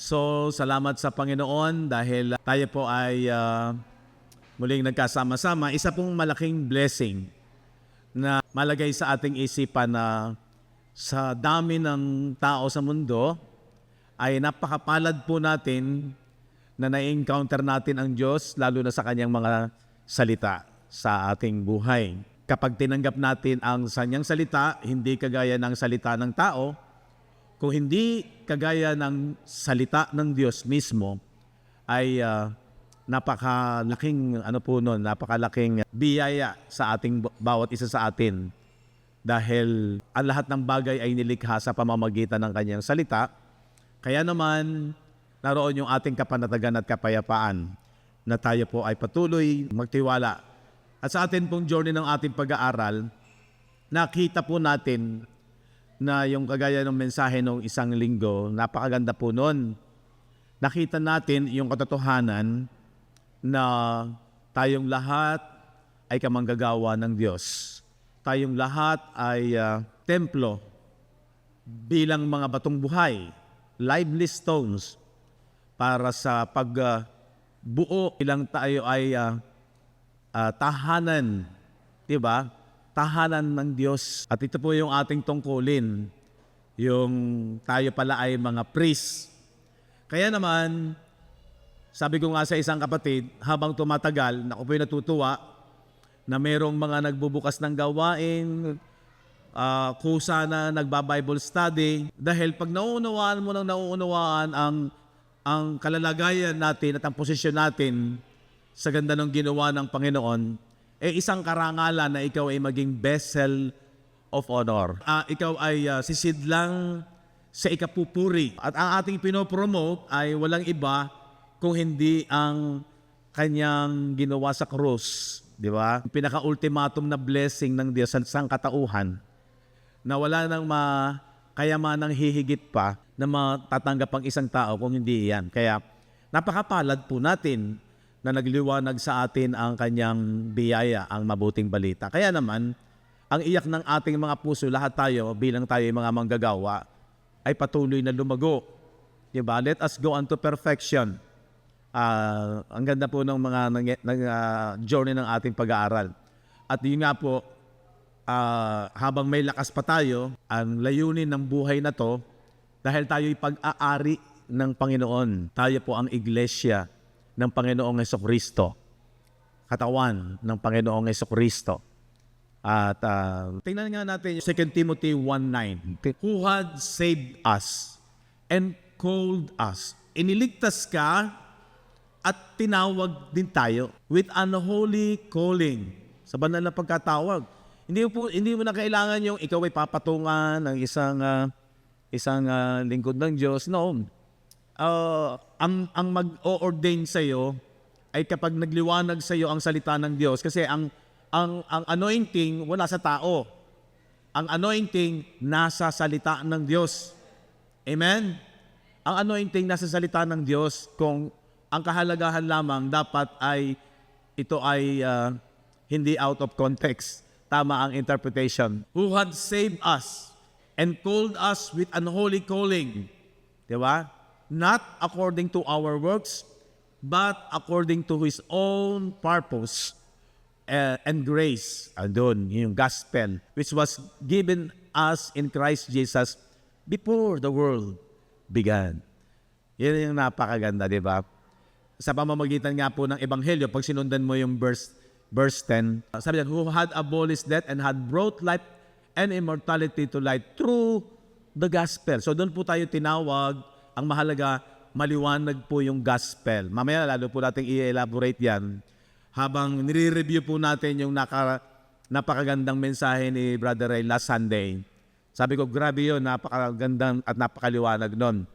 So, salamat sa Panginoon dahil tayo po ay muling nagkasama-sama. Isa pong malaking blessing na malagay sa ating isipan na sa dami ng tao sa mundo ay napakapalad po natin na na-encounter natin ang Diyos lalo na sa kanyang mga salita sa ating buhay. Kapag tinanggap natin ang kanyang salita, hindi kagaya ng salita ng tao, kung hindi kagaya ng salita ng Diyos mismo, ay napakalaking napakalaking biyaya sa ating bawat isa sa atin. Dahil ang lahat ng bagay ay nilikha sa pamamagitan ng kanyang salita. Kaya naman, naroon yung ating kapanatagan at kapayapaan na tayo po ay patuloy magtiwala. At sa atin pong journey ng ating pag-aaral, nakita po natin na yung kagaya ng mensahe ng isang linggo, napakaganda po nun. Nakita natin yung katotohanan na tayong lahat ay kamanggagawa ng Diyos. Tayong lahat ay templo bilang mga batong buhay, lively stones para sa pagbuo ilang tayo ay tahanan, di ba? Tahanan ng Diyos. At ito po yung ating tungkulin, yung tayo pala ay mga priest. Kaya naman, sabi ko nga sa isang kapatid, habang tumatagal, ako po'y natutuwa na merong mga nagbubukas ng gawain, kusa na nagba-Bible study. Dahil pag nauunawaan mo ng nauunawaan ang kalalagayan natin at ang posisyon natin sa ganda ng ginawa ng Panginoon, isang karangalan na ikaw ay maging vessel of honor. Ikaw ay sisidlang sa ikapupuri. At ang ating pinopromote ay walang iba kung hindi ang kanyang ginawa sa krus. Di ba? Pinaka-ultimatum na blessing ng Diyos sa sangkatauhan na wala nang kayamanang hihigit pa na matatanggap ang isang tao kung hindi iyan. Kaya napakapalad po natin na nagliwanag sa atin ang kanyang biyaya, ang mabuting balita. Kaya naman, ang iyak ng ating mga puso, lahat tayo, bilang tayo mga manggagawa, ay patuloy na lumago. Diba? Let us go unto perfection. Ang ganda po ng mga journey ng ating pag-aaral. At yun nga po, habang may lakas pa tayo, ang layunin ng buhay na to, dahil tayo'y pag-aari ng Panginoon. Tayo po ang iglesia ng Panginoong Jesucristo, katawan ng Panginoong Jesucristo. At tingnan nga natin yung 2 Timothy 1:9. Who had saved us and called us. Iniligtas ka at tinawag din tayo with unholy calling. Sa banal na pagkatawag. Hindi mo na kailangan yung ikaw ay papatungan ng isang lingkod ng Diyos. No. Ang mag-o-ordain sa iyo ay kapag nagliwanag sa iyo ang salita ng Diyos, kasi ang anointing wala sa tao. Ang anointing nasa salita ng Diyos. Amen. Ang anointing nasa salita ng Diyos. Kung ang kahalagahan lamang dapat ay ito ay hindi out of context. Tama ang interpretation. Who had saved us and called us with unholy calling. Di ba? Not according to our works, but according to His own purpose and grace. Andun, yung gospel, which was given us in Christ Jesus before the world began. Yan yung napakaganda, di ba? Sa pamamagitan nga po ng Ebanghelyo, pag sinundan mo yung verse 10, sabi niyan, who had abolished death and had brought life and immortality to light through the gospel. So doon po tayo tinawag. Ang mahalaga, maliwanag po yung gospel. Mamaya lalo po natin i-elaborate yan habang nire-review po natin yung napakagandang mensahe ni Brother Ray last Sunday. Sabi ko, grabe yun, napakagandang at napakaliwanag nun.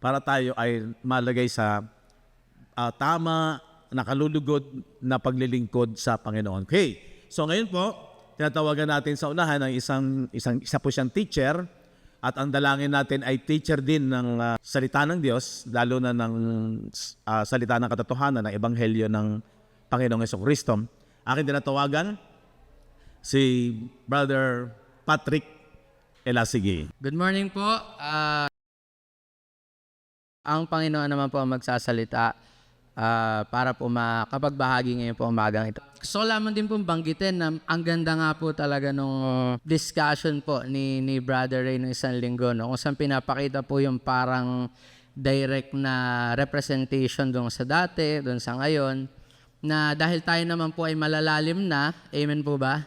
Para tayo ay malagay sa tama, nakalulugod na paglilingkod sa Panginoon. Okay, so ngayon po, tinatawagan natin sa unahan ng isa po siyang teacher. At ang dalangin natin ay teacher din ng salita ng Diyos, lalo na ng salita ng katotohanan, ng ebanghelyo ng Panginoong Jesucristo. Aking tinatawagan si Brother Patrick Elasigi. Good morning po. Ang Panginoon naman po ang magsasalita para po makapagbahagi ngayon po umagang ito. So lamang din pong banggitin na ang ganda nga po talaga nung discussion po ni Brother Ray ng isang linggo, no? Kung saan pinapakita po yung parang direct na representation doon sa dati, doon sa ngayon, na dahil tayo naman po ay malalalim na, amen po ba?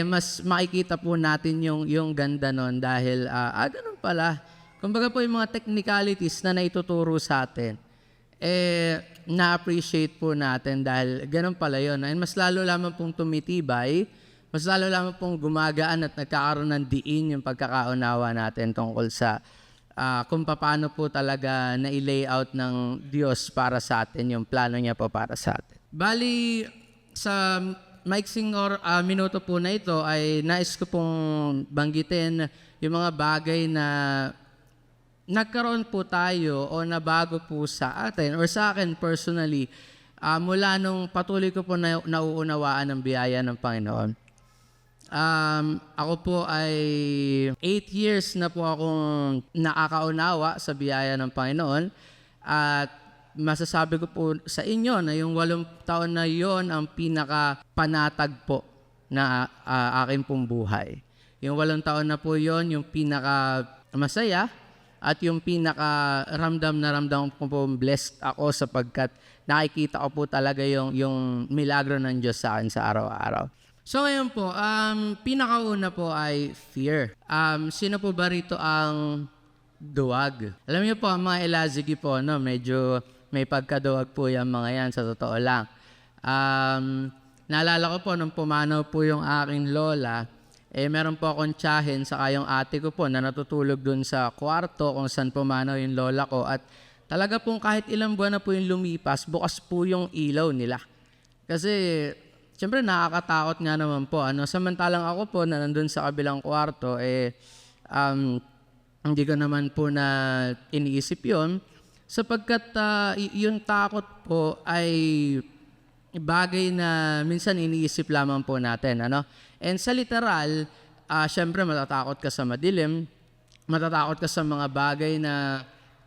Mas makikita po natin yung ganda nun dahil, ganun pala. Kumbaga po yung mga technicalities na naituturo sa atin, na-appreciate po natin dahil ganun pala yun. And mas lalo lamang pong tumitibay, mas lalo lamang pong gumagaan at nagkakaroon ng diin yung pagkakaunawa natin tungkol sa kung paano po talaga na-layout ng Diyos para sa atin, yung plano niya po para sa atin. Bali, sa maiksing minuto po na ito ay nais ko pong banggitin yung mga bagay na nagkaroon po tayo o nabago po sa atin or sa akin personally mula nung patuloy ko po nauunawaan ng biyaya ng Panginoon. Ako po ay 8 years na po akong nakakaunawa sa biyaya ng Panginoon at masasabi ko po sa inyo na yung 8 taon na yon ang pinaka-panatag po na aking pong buhay. Yung 8 taon na po yon yung pinaka-masaya at yung pinaka-ramdam na ramdam ko po blessed ako sapagkat nakikita ko po talaga yung milagro ng Diyos sa akin sa araw-araw. So ngayon po, pinakauna po ay fear. Sino po ba rito ang duwag? Alam niyo po, ang mga Elazigi po, no, medyo may pagkaduwag po yung mga yan, sa totoo lang. Naalala ko po, nung pumanaw po yung aking lola, meron po akong tiyahin saka yung ate ko po na natutulog dun sa kwarto kung saan pumanaw yung lola ko. At talaga pong kahit ilang buwan na po yung lumipas, bukas po yung ilaw nila. Kasi siyempre nakakatakot nga naman po. Samantalang ako po na nandun sa kabilang kwarto, hindi ko naman po na iniisip yon sapagkat yung takot po ay bagay na minsan iniisip lamang po natin. And sa literal, syempre matatakot ka sa madilim, matatakot ka sa mga bagay na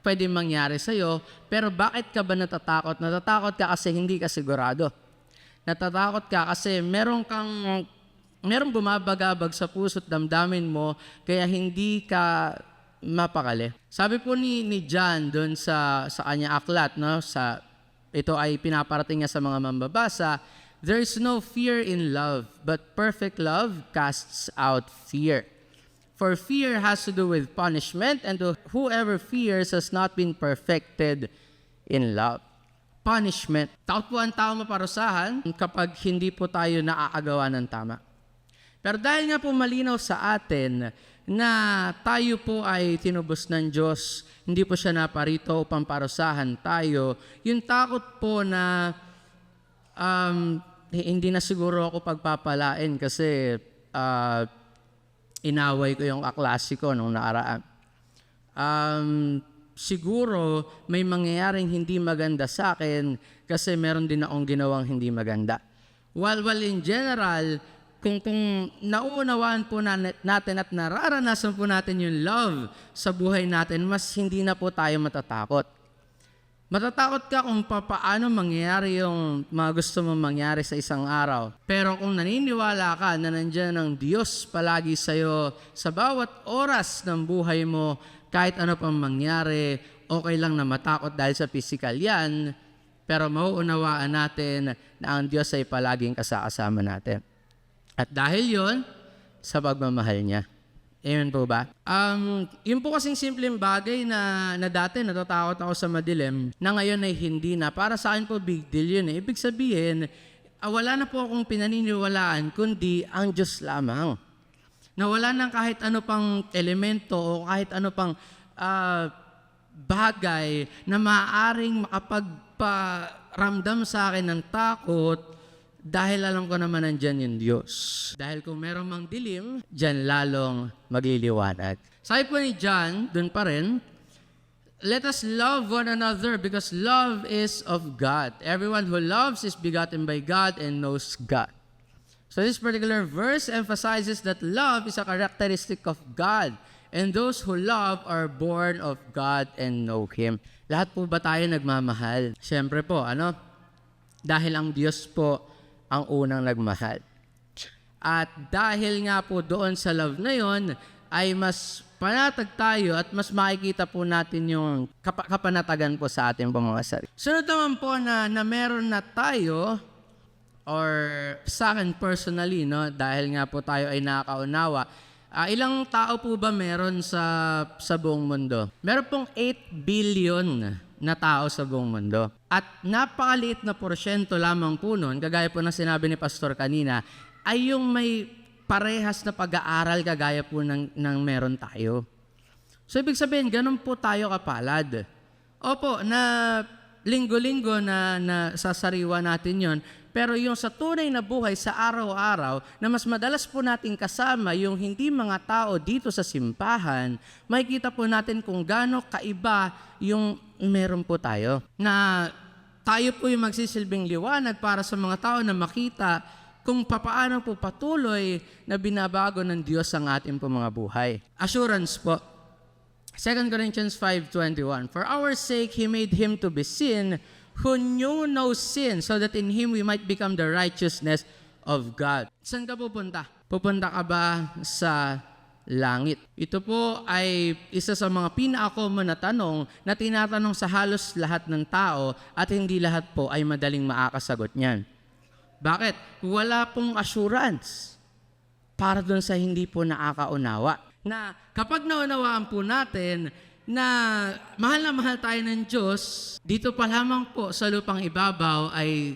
pwedeng mangyari sa'yo, pero bakit ka ba natatakot? Natatakot ka kasi hindi ka sigurado. Natatakot ka kasi merong bumabagabag sa puso't damdamin mo, kaya hindi ka mapakali. Sabi po ni John doon sa kanya aklat, no, ito ay pinaparating niya sa mga mambabasa, there is no fear in love, but perfect love casts out fear. For fear has to do with punishment, and whoever fears has not been perfected in love. Punishment. Takot po ang tao maparusahan kapag hindi po tayo naaagawa ng tama. Pero dahil nga po malinaw sa atin na tayo po ay tinubos ng Diyos, hindi po siya naparito upang parusahan tayo, yung takot po na hindi na siguro ako pagpapalain kasi inaway ko yung kaklase ko nung nakaraan. Siguro may mangyayaring hindi maganda sa akin kasi meron din akong ginawang hindi maganda. While in general, kung nauunawaan po natin at nararanasan po natin yung love sa buhay natin, mas hindi na po tayo matatakot. Matatakot ka kung paano mangyayari yung mga gusto mong mangyari sa isang araw. Pero kung naniniwala ka na nandiyan ang Diyos palagi sa'yo sa bawat oras ng buhay mo, kahit ano pang mangyari, okay lang na matakot dahil sa physical yan, pero mauunawaan natin na ang Diyos ay palaging kasama natin. At dahil yon sa pagmamahal niya. Amen po ba? Yun po kasing simpleng bagay na dati natatakot ako sa madilim, na ngayon ay hindi na. Para sa akin po, big deal yun. Ibig sabihin, wala na po akong pinaniniwalaan, kundi ang Diyos lamang. Na wala nang kahit ano pang elemento o kahit ano pang bagay na maaaring makapagparamdam sa akin ng takot, dahil alam ko naman nandyan yung Diyos. Dahil kung meron mang dilim, dyan lalong magliliwanag. Sabi po ni John, dun pa rin, let us love one another because love is of God. Everyone who loves is begotten by God and knows God. So this particular verse emphasizes that love is a characteristic of God. And those who love are born of God and know Him. Lahat po ba tayo nagmamahal? Siyempre po, dahil ang Diyos po ang unang nagmahal. At dahil nga po doon sa love na yon, ay mas panatag tayo at mas makikita po natin yung kapanatagan po sa ating mga sarili. Sunod naman po na meron na tayo, or sa akin personally, dahil nga po tayo ay nakakaunawa, ilang tao po ba meron sa buong mundo? Meron pong 8 billion na tao sa buong mundo. At napakaliit na porsyento lamang po nun, kagaya po ng sinabi ni Pastor kanina, ay yung may parehas na pag-aaral kagaya po ng meron tayo. So, ibig sabihin, ganun po tayo kapalad. Opo, na linggo-linggo na sasariwa natin yon, pero yung sa tunay na buhay sa araw-araw, na mas madalas po natin kasama yung hindi mga tao dito sa simbahan, makikita po natin kung gaano kaiba yung meron po tayo. Na tayo po yung magsisilbing liwanag para sa mga tao na makita kung papaano po patuloy na binabago ng Diyos ang ating po mga buhay. Assurance po. 2 Corinthians 5:21, For our sake, He made Him to be sin, who knew no sin, so that in Him we might become the righteousness of God. Saan ka pupunta? Pupunta ka ba sa langit? Ito po ay isa sa mga pinaka-common na tanong na tinatanong sa halos lahat ng tao at hindi lahat po ay madaling makakasagot niyan. Bakit? Wala pong assurance para doon sa hindi po nakakaunawa. Na kapag naunawaan po natin na mahal tayo ng Diyos, dito pa lamang po sa lupang ibabaw ay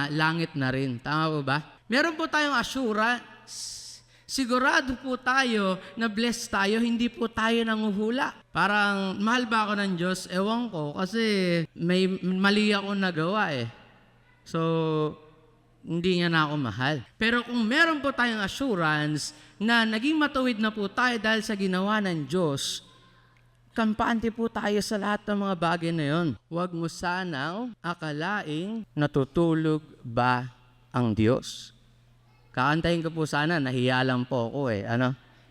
langit na rin. Tama po ba? Meron po tayong assurance. Sigurado po tayo na blessed tayo, hindi po tayo nanguhula. Parang, mahal ba ako ng Diyos? Ewan ko, kasi may mali ako nagawa eh. So, hindi niya na ako mahal. Pero kung meron po tayong assurance na naging matuwid na po tayo dahil sa ginawa ng Diyos, kampante po tayo sa lahat ng mga bagay na yon. Huwag mo sanang akalaing natutulog ba ang Diyos. Kakantahin ko po sana, nahiya lang po ako eh.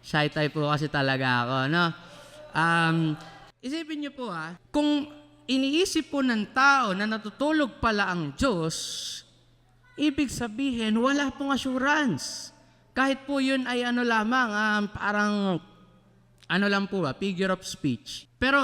Shy type po kasi talaga ako. Isipin niyo po kung iniisip po ng tao na natutulog pala ang Diyos, ibig sabihin, wala pong assurance. Kahit po yun ay lamang, parang, lang po ba, figure of speech. Pero,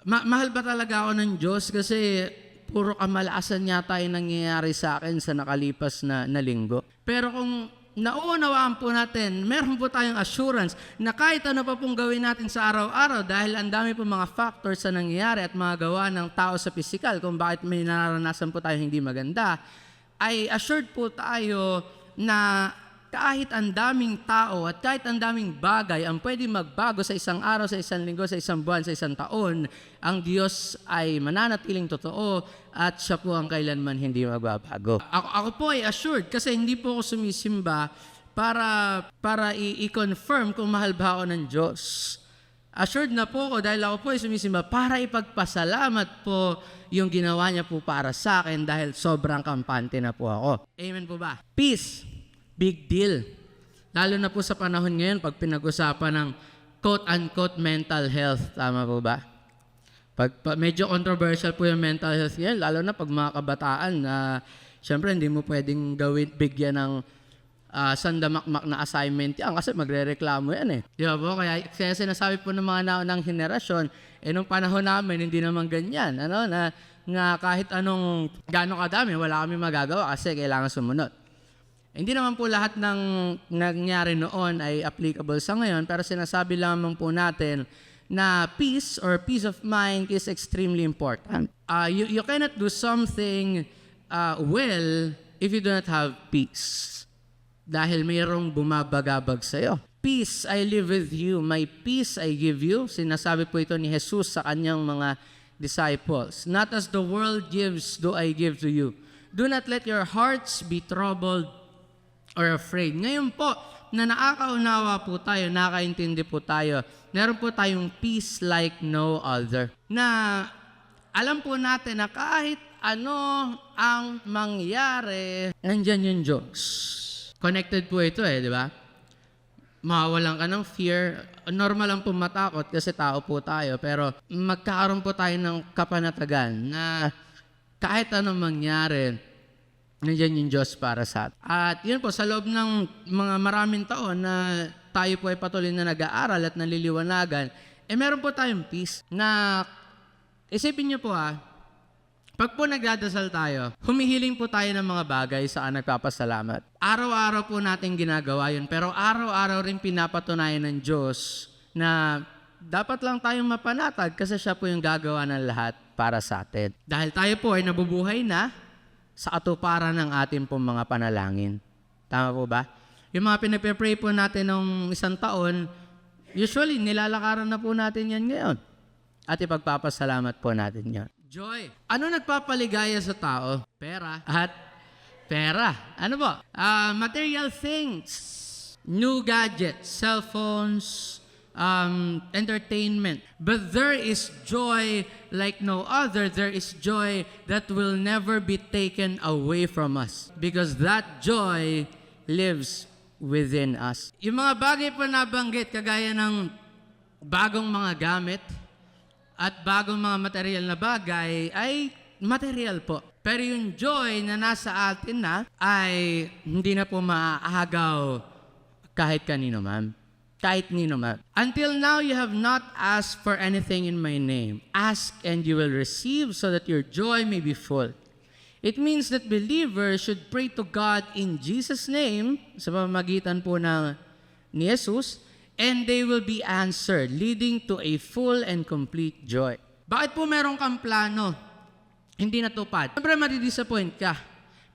mahal ba talaga ako ng Diyos? Kasi, puro kamalasan yata yung nangyayari sa akin sa nakalipas na linggo. Pero kung nauunawaan po natin, meron po tayong assurance na kahit ano pa pong gawin natin sa araw-araw, dahil ang dami po mga factors na nangyayari at mga gawa ng tao sa physical, kung bakit may nararanasan po tayo hindi maganda, ay assured po tayo na kahit ang daming tao at kahit ang daming bagay ang pwede magbago sa isang araw, sa isang linggo, sa isang buwan, sa isang taon, ang Diyos ay mananatiling totoo at siya po ang kailanman hindi magbabago. Ako po ay assured kasi hindi po ako sumisimba para i-confirm kung mahal ba ako ng Diyos. Assured na po ako dahil ako po ay sumisimba para ipagpasalamat po yung ginawa niya po para sa akin dahil sobrang kampante na po ako. Amen po ba? Peace. Big deal. Lalo na po sa panahon ngayon pag pinag-usapan ng quote-unquote mental health. Tama po ba? Medyo controversial po yung mental health ngayon, lalo na pag mga kabataan na syempre hindi mo pwedeng bigyan ng sandamakmak na assignment yan kasi magre-reklamo yan eh. Di ba po? Kaya sinasabi po ng mga naunang henerasyon, nung panahon namin, hindi naman ganyan. Na kahit anong gano'ng kadami, wala kami magagawa kasi kailangan sumunod. Hindi naman po lahat ng nangyari noon ay applicable sa ngayon, pero sinasabi lamang po natin na peace or peace of mind is extremely important. You cannot do something well if you do not have peace. Dahil mayroong bumabagabag sa'yo. Peace I live with you, my peace I give you. Sinasabi po ito ni Jesus sa kanyang mga disciples. Not as the world gives, do I give to you. Do not let your hearts be troubled or afraid. Ngayon po, na nakakaunawa po tayo, nakakaintindi po tayo, meron po tayong peace like no other. Na alam po natin na kahit ano ang mangyari, nandyan yung Diyos. Connected po ito di ba? mawawalan ka ng fear. Normal lang po matakot kasi tao po tayo. Pero magkakaroon po tayo ng kapanatagan na kahit anong mangyari, nandiyan yung Diyos para sa atin. At yun po, sa loob ng mga maraming taon na tayo po ay patuloy na nag-aaral at naliliwanagan, meron po tayong peace na isipin niyo po pag po nagdadasal tayo, humihiling po tayo ng mga bagay sa nagpapasalamat. Araw-araw po natin ginagawa yun, pero araw-araw rin pinapatunayan ng Diyos na dapat lang tayong mapanatag kasi siya po yung gagawa ng lahat para sa atin. Dahil tayo po ay nabubuhay na sa katuparan ng ating pong mga panalangin. Tama po ba? Yung mga pinagpe-pray po natin ng isang taon, usually nilalakaran na po natin yan ngayon. At ipagpapasalamat po natin yan. Joy. Ano nagpapaligaya sa tao? Pera. At pera. Ano po? Material things. New gadgets, cellphones, entertainment. But there is joy like no other. There is joy that will never be taken away from us. Because that joy lives within us. Yung mga bagay po nabanggit, kagaya ng bagong mga gamit, at bagong mga material na bagay ay material po. Pero yung joy na nasa atin na ay hindi na po maaagaw kahit kanino man. Kahit nino man. Until now, you have not asked for anything in my name. Ask and you will receive so that your joy may be full. It means that believers should pray to God in Jesus' name, sa pamamagitan po ni Jesus, and they will be answered, leading to a full and complete joy. Bakit po meron kang plano, hindi natupad? Siyempre, madidisappoint ka.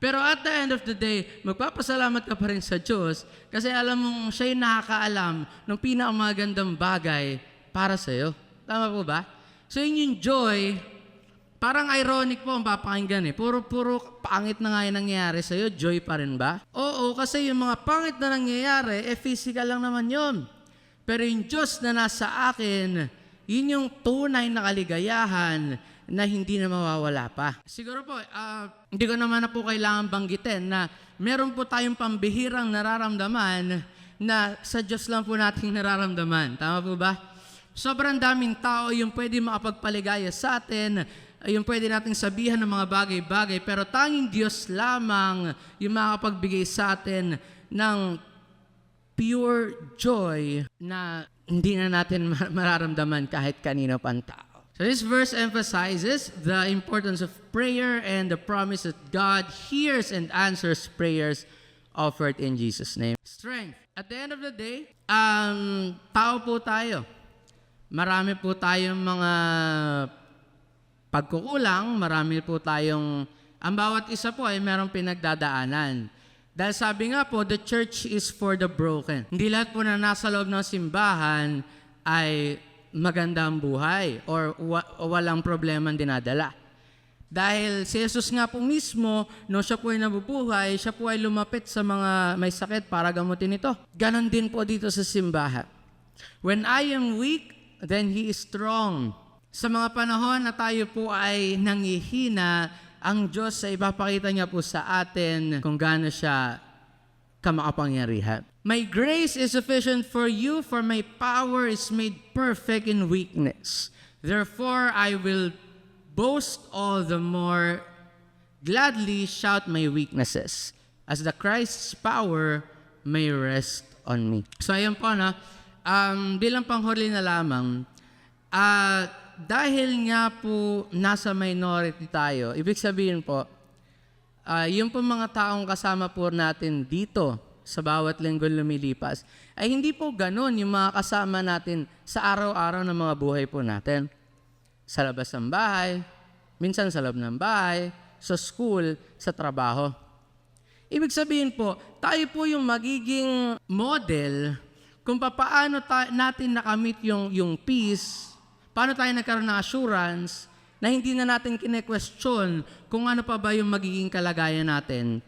Pero at the end of the day, magpapasalamat ka pa rin sa Diyos kasi alam mong siya yung nakakaalam ng pinakamagandang bagay para sa'yo. Tama po ba? So yun yung joy, parang ironic po ang papakinggan Puro pangit na nga yung nangyayari sa'yo, joy pa rin ba? Oo, kasi yung mga pangit na nangyayari, physical lang naman yun. Pero yung Diyos na nasa akin, yun yung tunay na kaligayahan na hindi na mawawala pa. Siguro po, hindi ko naman na po kailangan banggitin na meron po tayong pambihirang nararamdaman na sa Diyos lang po nating nararamdaman. Tama po ba? Sobrang daming tao yung pwede makapagpaligaya sa atin, yung pwede nating sabihan ng mga bagay-bagay, pero tanging Diyos lamang yung makapagbigay sa atin ng pure joy na hindi na natin mararamdaman kahit kanino pang tao. So this verse emphasizes the importance of prayer and the promise that God hears and answers prayers offered in Jesus' name. Strength. At the end of the day, tao po tayo. Marami po tayong mga pagkukulang, marami po tayong, ang bawat isa po ay merong pinagdadaanan. Dahil sabi nga po, the church is for the broken. Hindi lahat po na nasa loob ng simbahan ay maganda ang buhay or walang problema ang dinadala. Dahil si Jesus nga po mismo, no siya po ay nabubuhay, siya po ay lumapit sa mga may sakit para gamutin ito. Ganon din po dito sa simbahan. When I am weak, then He is strong. Sa mga panahon na tayo po ay nangihina, ang Diyos ay ipapakita niya po sa atin kung gaano siya kamakapangyarihan. My grace is sufficient for you, for my power is made perfect in weakness. Therefore, I will boast all the more, gladly shout my weaknesses, as the Christ's power may rest on me. So, ayun po, bilang panghuli na lamang, dahil nga po nasa minority tayo, ibig sabihin po, yung po mga taong kasama po natin dito sa bawat linggo lumilipas, ay hindi po ganun yung mga kasama natin sa araw-araw ng mga buhay po natin. Sa labas ng bahay, minsan sa loob ng bahay, sa school, sa trabaho. Ibig sabihin po, tayo po yung magiging model kung paano natin nakamit yung peace, paano tayo nagkaroon ng assurance na hindi na natin kine-question kung ano pa ba yung magiging kalagayan natin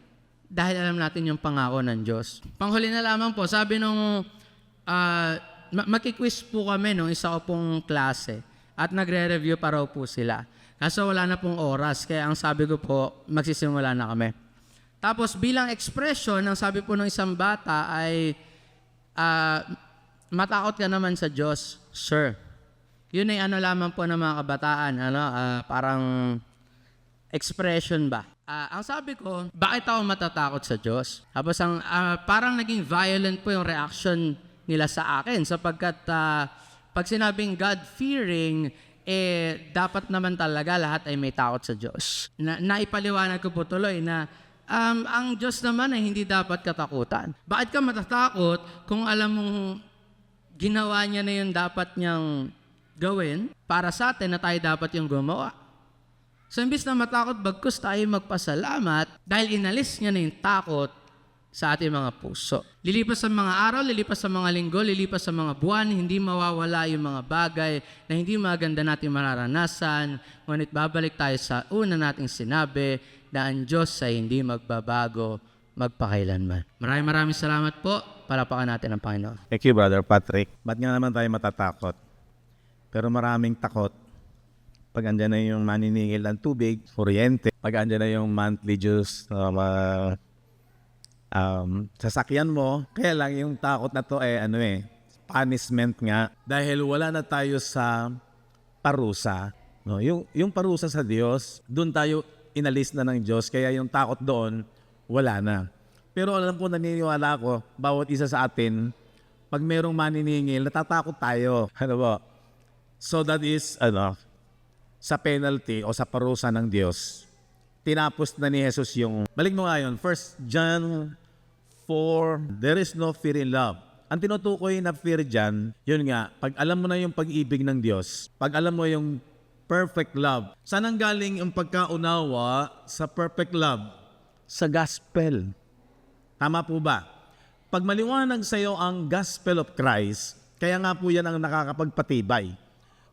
dahil alam natin yung pangako ng Diyos. Panghuli na lamang po, sabi nung makiquiz po kami nung isa ko pong klase at nagre-review pa raw po sila. Kaso wala na pong oras, kaya ang sabi ko po, magsisimula na kami. Tapos bilang expression, ang sabi po ng isang bata ay Matakot ka naman sa Diyos, sir. Yun ay ano lamang po ng mga kabataan, parang expression ba? Ang sabi ko, bakit ako matatakot sa Diyos? Tapos parang naging violent po yung reaction nila sa akin sapagkat pag sinabing God-fearing, dapat naman talaga lahat ay may takot sa Diyos. Naipaliwanag ko po tuloy na ang Diyos naman ay hindi dapat katakutan. Bakit ka matatakot kung alam mong ginawa niya na yung dapat niyang gawin para sa atin na tayo dapat yung gumawa? So, imbis na matakot, bagkus tayo magpasalamat dahil inalis niya na yung takot sa ating mga puso. Lilipas sa mga araw, lilipas sa mga linggo, lilipas sa mga buwan, hindi mawawala yung mga bagay na hindi maganda natin mararanasan, ngunit babalik tayo sa una nating sinabi na ang Diyos ay hindi magbabago magpakailanman. Maraming salamat po. Palapakan natin ang Panginoon. Thank you, Brother Patrick. Ba't nga naman tayo matatakot? Pero maraming takot. Pag andyan na yung maniningil ng tubig, kuryente, pag andyan na yung monthly dues, sasakyan mo, kaya lang yung takot na to punishment nga. Dahil wala na tayo sa parusa. No? Yung parusa sa Diyos, doon tayo inalis na ng Diyos, kaya yung takot doon, wala na. Pero alam ko, naniniwala ako, bawat isa sa atin, pag merong maniningil, natatakot tayo. Ano ba? So that is, sa penalty o sa parusa ng Diyos, tinapos na ni Jesus yung, balik mo nga yun, 1 John 4, there is no fear in love. Ang tinutukoy na fear dyan, yun nga, pag alam mo na yung pag-ibig ng Diyos, pag alam mo yung perfect love, saan ang galing yung pagkaunawa sa perfect love? Sa gospel. Tama po ba? Pag maliwanag sa iyo ang gospel of Christ, kaya nga po yan ang nakakapagpatibay.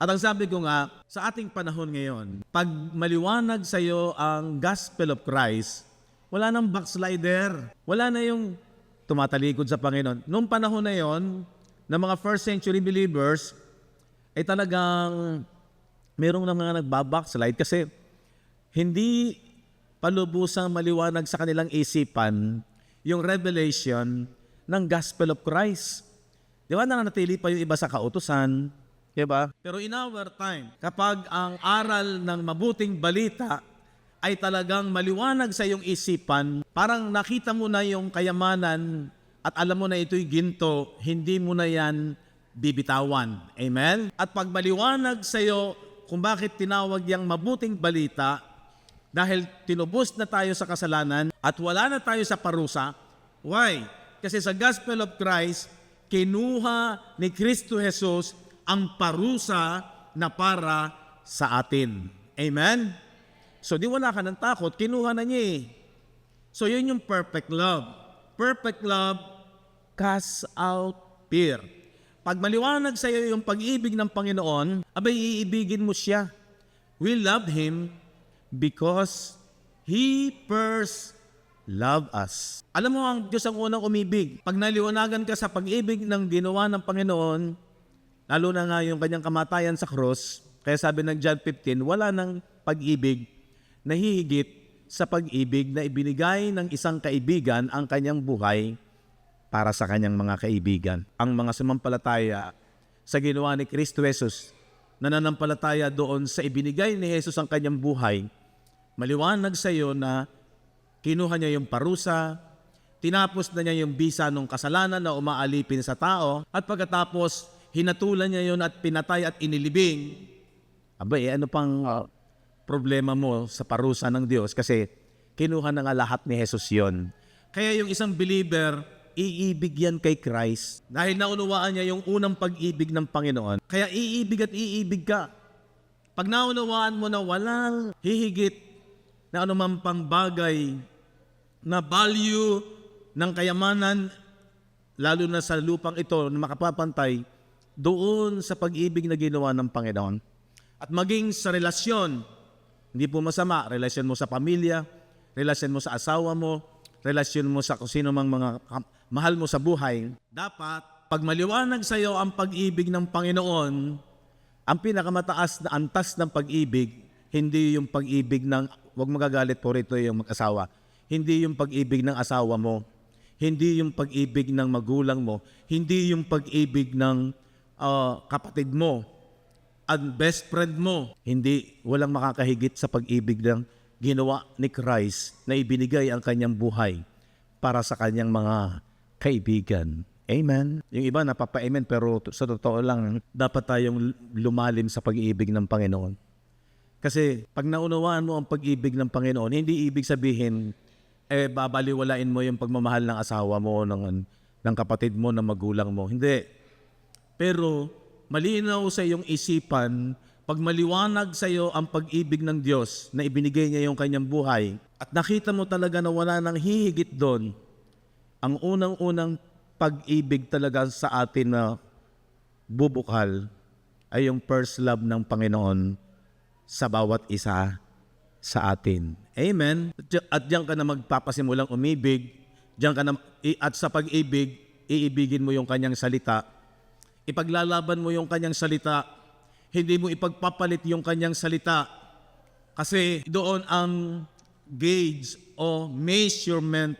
At ang sabi ko nga, sa ating panahon ngayon, pag maliwanag sa iyo ang gospel of Christ, wala nang backslider. Wala na yung tumatalikod sa Panginoon. Noong panahon na yon, ng mga first century believers, ay talagang merong na mga nagbabackslide kasi hindi palubusang maliwanag sa kanilang isipan yung revelation ng gospel of Christ. Di ba nananatili pa yung iba sa kautusan? Di ba? Pero in our time, kapag ang aral ng mabuting balita ay talagang maliwanag sa iyong isipan, parang nakita mo na yung kayamanan at alam mo na ito'y ginto, hindi mo na yan bibitawan. Amen? At pag maliwanag sa iyo kung bakit tinawag yang mabuting balita, dahil tinubos na tayo sa kasalanan at wala na tayo sa parusa. Why? Kasi sa gospel of Christ, kinuha ni Kristo Jesus ang parusa na para sa atin. Amen? So di wala ka ng takot, kinuha na niya eh. So yun yung perfect love. Perfect love casts out fear. Pag maliwanag sa iyo yung pag-ibig ng Panginoon, abay iibigin mo siya. We love Him because He first loved us. Alam mo, ang Diyos ang unang umibig. Pag naliwanagan ka sa pag-ibig ng ginawa ng Panginoon, lalo na nga yung kanyang kamatayan sa cross, kaya sabi ng John 15, wala nang pag-ibig na hihigit sa pag-ibig na ibinigay ng isang kaibigan ang kanyang buhay para sa kanyang mga kaibigan. Ang mga sumampalataya sa ginawa ni Kristo Jesus, nananampalataya doon sa ibinigay ni Jesus ang kanyang buhay, maliwanag sa iyo na kinuha niya yung parusa, tinapos na niya yung bisa ng kasalanan na umaalipin sa tao, at pagkatapos hinatulan niya yun at pinatay at inilibing. Abay, ano pang problema mo sa parusa ng Diyos? Kasi kinuha na nga lahat ni Jesus yon. Kaya yung isang believer, iibig yan kay Christ dahil naunawaan niya yung unang pag-ibig ng Panginoon. Kaya iibig at iibig ka. Pag naunawaan mo na walang hihigit na anumang pang bagay na value ng kayamanan, lalo na sa lupang ito na makapapantay doon sa pag-ibig na ginawa ng Panginoon. At maging sa relasyon, hindi po masama, relasyon mo sa pamilya, relasyon mo sa asawa mo, relasyon mo sa kung sino mang mga mahal mo sa buhay. Dapat, pag maliwanag sa iyo ang pag-ibig ng Panginoon, ang pinakamataas na antas ng pag-ibig, hindi yung pag-ibig ng, huwag magagalit po rito yung mag-asawa, hindi yung pag-ibig ng asawa mo, hindi yung pag-ibig ng magulang mo, hindi yung pag-ibig ng kapatid mo, at best friend mo. Hindi, walang makakahigit sa pag-ibig ng ginawa ni Christ na ibinigay ang kanyang buhay para sa kanyang mga kaibigan. Amen. Yung iba napapa-amen pero sa totoo lang, dapat tayong lumalim sa pag-ibig ng Panginoon. Kasi pag naunawaan mo ang pag-ibig ng Panginoon, hindi ibig sabihin, babaliwalain mo yung pagmamahal ng asawa mo, ng kapatid mo, ng magulang mo. Hindi. Pero malinaw sa iyong isipan, pag maliwanag sa iyo ang pag-ibig ng Diyos na ibinigay niya yung kanyang buhay, at nakita mo talaga na wala nang hihigit doon, ang unang-unang pag-ibig talaga sa atin na bubukal ay yung first love ng Panginoon sa bawat isa sa atin. Amen? At diyan ka na magpapasimulang umibig, diyan ka na, at sa pag-ibig, iibigin mo yung kanyang salita. Ipaglalaban mo yung kanyang salita, hindi mo ipagpapalit yung kanyang salita. Kasi doon ang gauge o measurement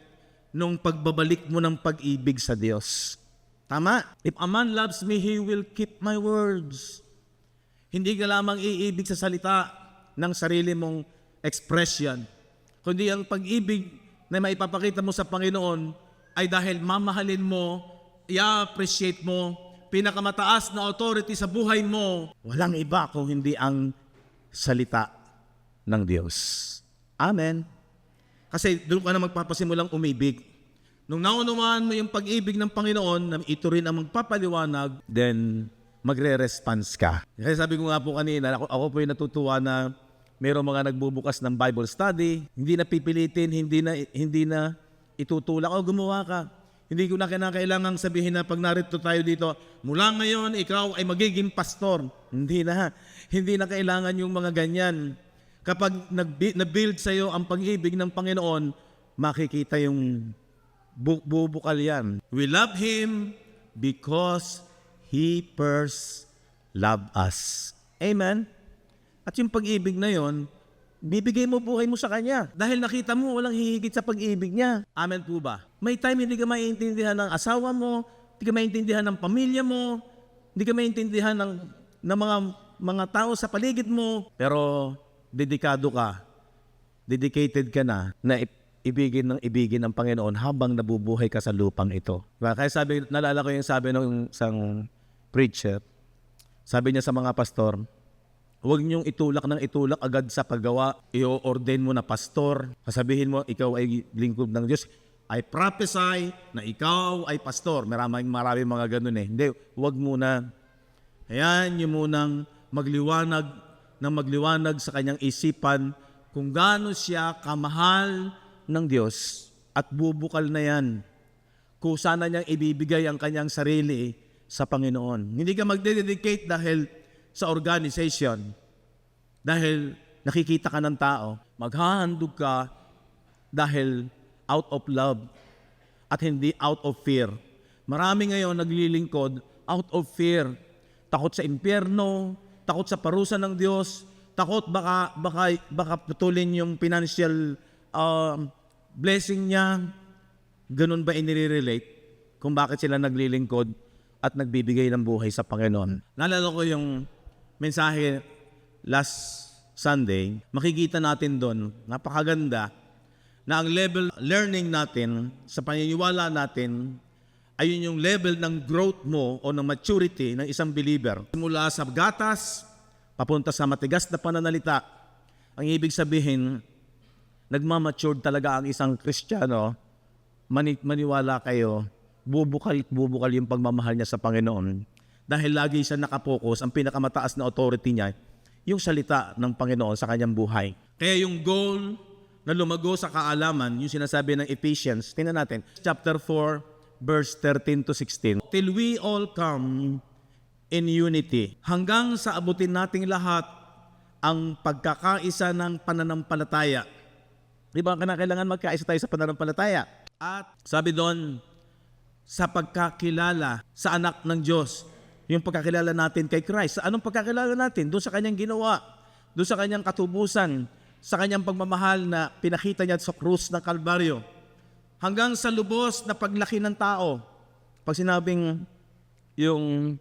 nung pagbabalik mo ng pag-ibig sa Diyos. Tama? If a man loves me, he will keep my words. Hindi ka lamang iibig sa salita ng sarili mong expression, kundi ang pag-ibig na maipapakita mo sa Panginoon ay dahil mamahalin mo, i-appreciate mo, pinakamataas na authority sa buhay mo, walang iba kung hindi ang salita ng Diyos. Amen. Kasi doon ka na magpapasimulang umibig. Nung naunawaan mo yung pag-ibig ng Panginoon, na ito rin ang magpapaliwanag, then magre-response ka. Kasi sabi ko nga po kanina, ako po yung natutuwa na mayroong mga nagbubukas ng Bible study, hindi na pipilitin, hindi na itutulak, gumawa ka. Hindi ko na kailangang sabihin na pag narito tayo dito, mula ngayon, ikaw ay magiging pastor. Hindi na kailangan yung mga ganyan. Kapag na-build sa iyo ang pag-ibig ng Panginoon, makikita yung bubukal yan. We love Him because He first loved us. Amen? At yung pag-ibig na yon, bibigay mo buhay mo sa Kanya. Dahil nakita mo, walang hihigit sa pag-ibig niya. Amen po ba? May time hindi ka maintindihan ng asawa mo, hindi ka maintindihan ng pamilya mo, hindi ka maintindihan ng mga tao sa paligid mo. Pero dedicado ka, dedicated ka na ibigin ng Panginoon habang nabubuhay ka sa lupang ito. Kaya naalala ko yung sabi ng isang preacher, sabi niya sa mga pastor, huwag niyong itulak ng itulak agad sa paggawa. I-ordain mo na pastor. Sasabihin mo, ikaw ay lingkod ng Diyos. I prophesy na ikaw ay pastor. Maraming mga ganun eh. Hindi, huwag muna. Ayan, yung munang magliwanag sa kanyang isipan kung gaano siya kamahal ng Diyos at bubukal na yan. Kusa na niyang ibibigay ang kanyang sarili sa Panginoon. Hindi ka magdededicate dahil sa organization, dahil nakikita ka ng tao. Maghahandog ka dahil out of love at hindi out of fear. Marami ngayon naglilingkod out of fear. Takot sa impyerno, takot sa parusa ng Diyos, takot baka putulin yung financial blessing niya. Ganun ba inire-relate kung bakit sila naglilingkod at nagbibigay ng buhay sa Panginoon? Naalala ko yung mensahe last Sunday, makikita natin doon, napakaganda, na ang level learning natin sa paniniwala natin ay yun yung level ng growth mo o ng maturity ng isang believer. Mula sa gatas, papunta sa matigas na pananalita. Ang ibig sabihin, nagmamature talaga ang isang Kristiyano. Maniwala kayo, bubukal yung pagmamahal niya sa Panginoon. Dahil lagi siya nakapokus, ang pinakamataas na authority niya, yung salita ng Panginoon sa kanyang buhay. Kaya yung goal na lumago sa kaalaman, yung sinasabi ng Ephesians, tingnan natin, chapter 4, verse 13 to 16. Till we all come in unity. Hanggang sa abutin nating lahat ang pagkakaisa ng pananampalataya. Di ba kailangan magkaisa tayo sa pananampalataya? At sabi doon, sa pagkakilala sa anak ng Diyos, yung pagkakilala natin kay Christ. Anong pagkakilala natin? Doon sa kanyang ginawa, doon sa kanyang katubusan, sa kanyang pagmamahal na pinakita niya sa krus ng Kalbaryo. hanggang sa lubos na paglaki ng tao. Pag sinabing yung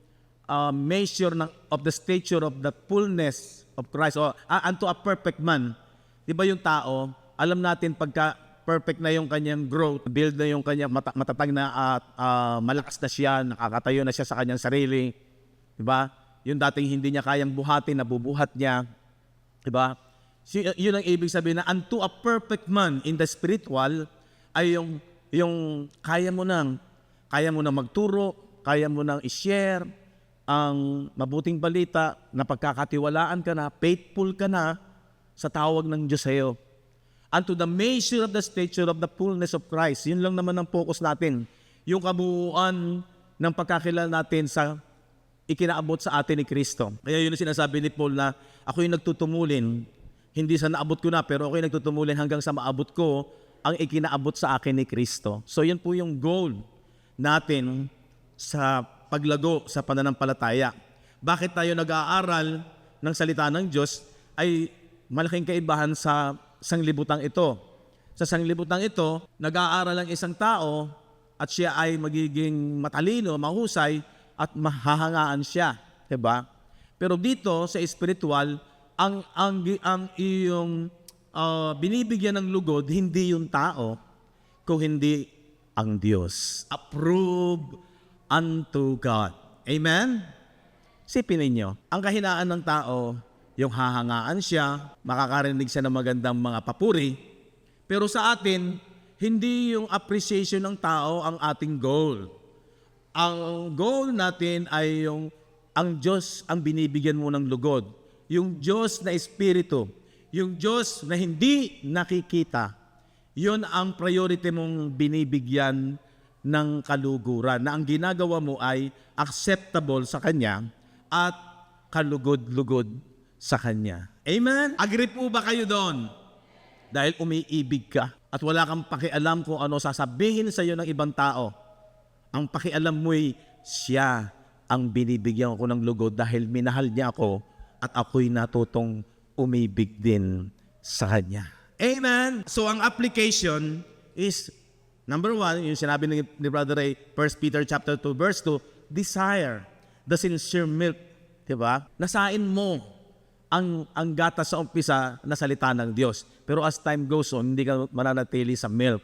measure of the stature of the fullness of Christ, o unto a perfect man, di ba yung tao, alam natin pagka perfect na yung kanyang growth, build na yung kanyang matatag na at malakas na siya, nakakatayo na siya sa kanyang sarili, di ba? Yung dating hindi niya kayang buhatin, nabubuhat niya, di ba? Yun ang ibig sabihin na unto a perfect man in the spiritual ay yung kaya mo nang magturo, kaya mo nang i-share ang mabuting balita, na pagkakatiwalaan ka na, faithful ka na sa tawag ng Diyos sa iyo. Unto the measure of the stature of the fullness of Christ. Yun lang naman ang focus natin. Yung kabuuan ng pagkakilala natin sa ikinaabot sa atin ni Kristo. Kaya yun ang sinasabi ni Paul na ako'y nagtutumulin, hindi sa naabot ko na, pero ako'y nagtutumulin hanggang sa maabot ko ang ikinaabot sa akin ni Kristo. So yun po yung goal natin sa paglago sa pananampalataya. Bakit tayo nag-aaral ng salita ng Diyos ay malaking kaibahan sa sanglibutang ito. Sa sanglibutang ito, nag-aaral ang isang tao at siya ay magiging matalino, mahusay at mahahangaan siya, 'di ba? Pero dito sa spiritual, ang iyong binibigyan ng lugod hindi yung tao, kung hindi ang Diyos. Approve unto God. Amen? Sipin ninyo, ang kahinaan ng tao, yung hahangaan siya, makakarinig siya ng magandang mga papuri, pero sa atin, hindi yung appreciation ng tao ang ating goal. Ang goal natin ay ang Diyos ang binibigyan mo ng lugod. Yung Diyos na Espiritu, yung Diyos na hindi nakikita, yun ang priority mong binibigyan ng kaluguran, na ang ginagawa mo ay acceptable sa Kanya at kalugod-lugod sa Kanya. Amen? Agree po ba kayo doon? Dahil umiibig ka at wala kang pakialam kung ano sasabihin sa iyo ng ibang tao. Ang pakialam mo'y siya ang binibigyan ko ng lugod dahil minahal niya ako at ako'y natutong umibig din sa Kanya. Amen? So ang application is, number 1, yung sinabi ni Brother Ray, 1 Peter chapter 2, verse 2, desire the sincere milk. Diba? Nasain mo ang gatas sa umpisa na salita ng Diyos. Pero as time goes on, hindi ka mananatili sa milk.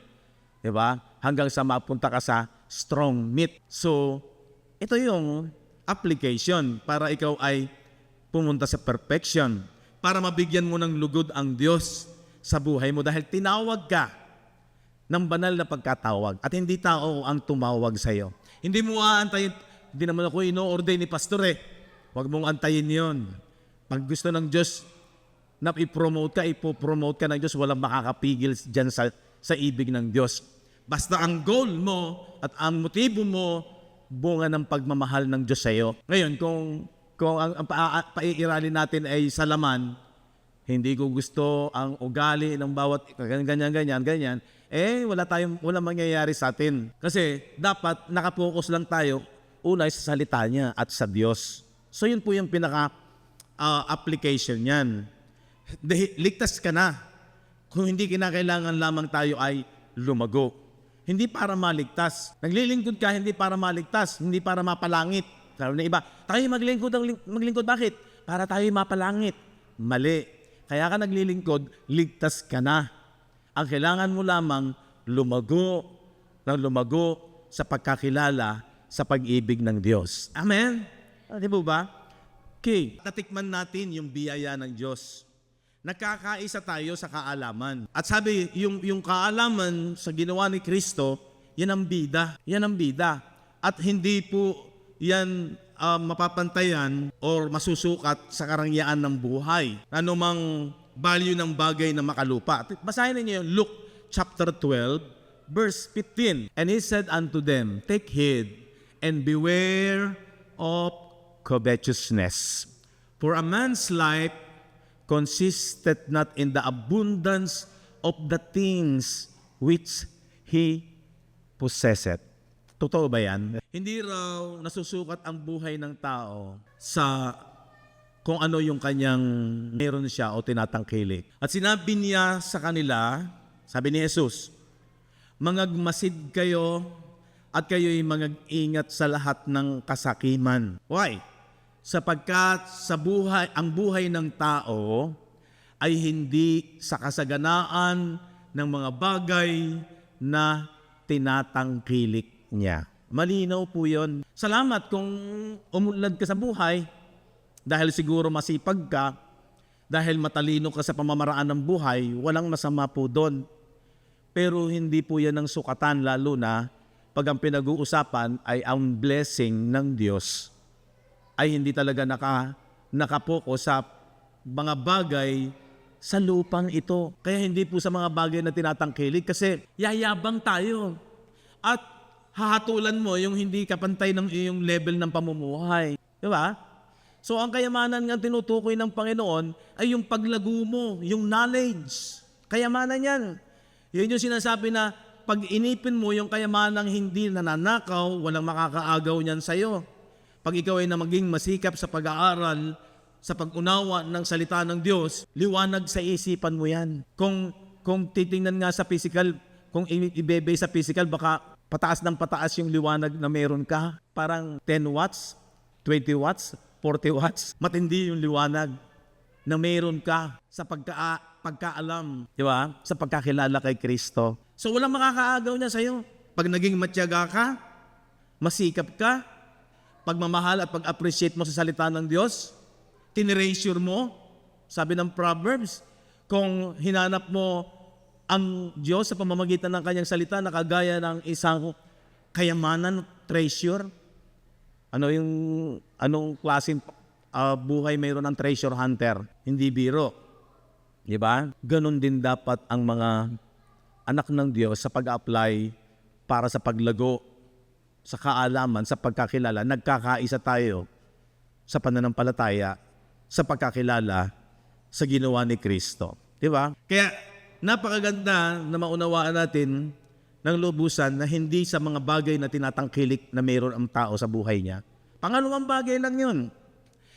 Diba? Hanggang sa mapunta ka sa strong meat. So, ito yung application para ikaw ay pumunta sa perfection. Para mabigyan mo ng lugod ang Diyos sa buhay mo dahil tinawag ka ng banal na pagkatawag at hindi tao ang tumawag sa iyo. Hindi mo aantayin, hindi naman ako ino-ordain ni pastor eh. Huwag mong antayin yon. Pag gusto ng Diyos na i-promote ka, ipopromote ka ng Diyos, walang makakapigil dyan sa ibig ng Diyos. Basta ang goal mo at ang motibo mo, bunga ng pagmamahal ng Diyos sa iyo. Ngayon, kung ang paiiralin natin ay sa laman, hindi ko gusto ang ugali ng bawat ganyan, wala mangyayari sa atin. Kasi dapat nakapokus lang tayo una sa salita niya at sa Diyos. So yun po yung application niyan. Ligtas ka na. Kung hindi kinakailangan lamang tayo ay lumago. Hindi para maligtas. Naglilingkod ka hindi para maligtas, hindi para mapalangit. Sabi ng iba, tayo maglingkod bakit? Para tayo mapalangit. Mali. Kaya ka naglilingkod, ligtas ka na. Ang kailangan mo lamang lumago sa pagkakilala sa pag-ibig ng Diyos. Amen? Di ba? Okay. Natikman natin yung biyaya ng Diyos. Nagkakaisa tayo sa kaalaman. At sabi, yung kaalaman sa ginawa ni Kristo, yan ang bida. Yan ang bida. At hindi po yan mapapantayan or masusukat sa karangyaan ng buhay. Anumang value ng bagay na makalupa. Basahin niyo yung Luke chapter 12, verse 15. And he said unto them, take heed and beware of covetousness. For a man's life consisted not in the abundance of the things which he possesseth. Totoo ba yan? Hindi raw nasusukat ang buhay ng tao sa kung ano yung kanyang meron siya o tinatangkilik. At sinabi niya sa kanila, sabi ni Jesus, mangagmasid kayo at kayo'y mangag-ingat sa lahat ng kasakiman. Why? Sapagkat ang buhay ng tao ay hindi sa kasaganaan ng mga bagay na tinatangkilik niya. Malinaw po yun. Salamat kung umunlad ka sa buhay dahil siguro masipag ka, dahil matalino ka sa pamamaraan ng buhay, walang masama po doon. Pero hindi po yan ang sukatan, lalo na pag ang pinag-uusapan ay ang blessing ng Diyos ay hindi talaga nakapokus sa mga bagay sa lupang ito. Kaya hindi po sa mga bagay na tinatangkilik kasi yayabang tayo. At hahatulan mo yung hindi kapantay ng iyong level ng pamumuhay. Di ba? So ang kayamanan nga tinutukoy ng Panginoon ay yung paglago mo, yung knowledge. Kayamanan yan. Yun yung sinasabi na pag inipin mo yung kayamanang hindi nananakaw, walang makakaagaw niyan sa'yo. Pag ikaw ay na maging masikap sa pag-aaral, sa pag-unawa ng salita ng Diyos, liwanag sa isipan mo yan. Kung titingnan nga sa physical, kung ibebe sa physical, baka pataas ng pataas yung liwanag na meron ka. Parang 10 watts, 20 watts, 40 watts. Matindi yung liwanag na meron ka sa pagkaalam, di ba? Sa pagkakilala kay Kristo. So walang makakaagaw niya sa'yo. Pag naging matyaga ka, masikap ka, pagmamahal at pag-appreciate mo sa salita ng Diyos, tinreasure mo, sabi ng Proverbs, kung hinanap mo ang Diyos sa pamamagitan ng kanyang salita na kagaya ng isang kayamanan, treasure. Anong klaseng buhay mayroon ng treasure hunter? Hindi biro. Di ba? Ganon din dapat ang mga anak ng Diyos sa pag-apply para sa paglago, sa kaalaman, sa pagkakilala. Nagkakaisa tayo sa pananampalataya, sa pagkakilala sa ginawa ni Kristo. Di ba? Kaya napakaganda na maunawaan natin ng lubusan na hindi sa mga bagay na tinatangkilik na mayroon ang tao sa buhay niya. Pangalawang bagay lang yun.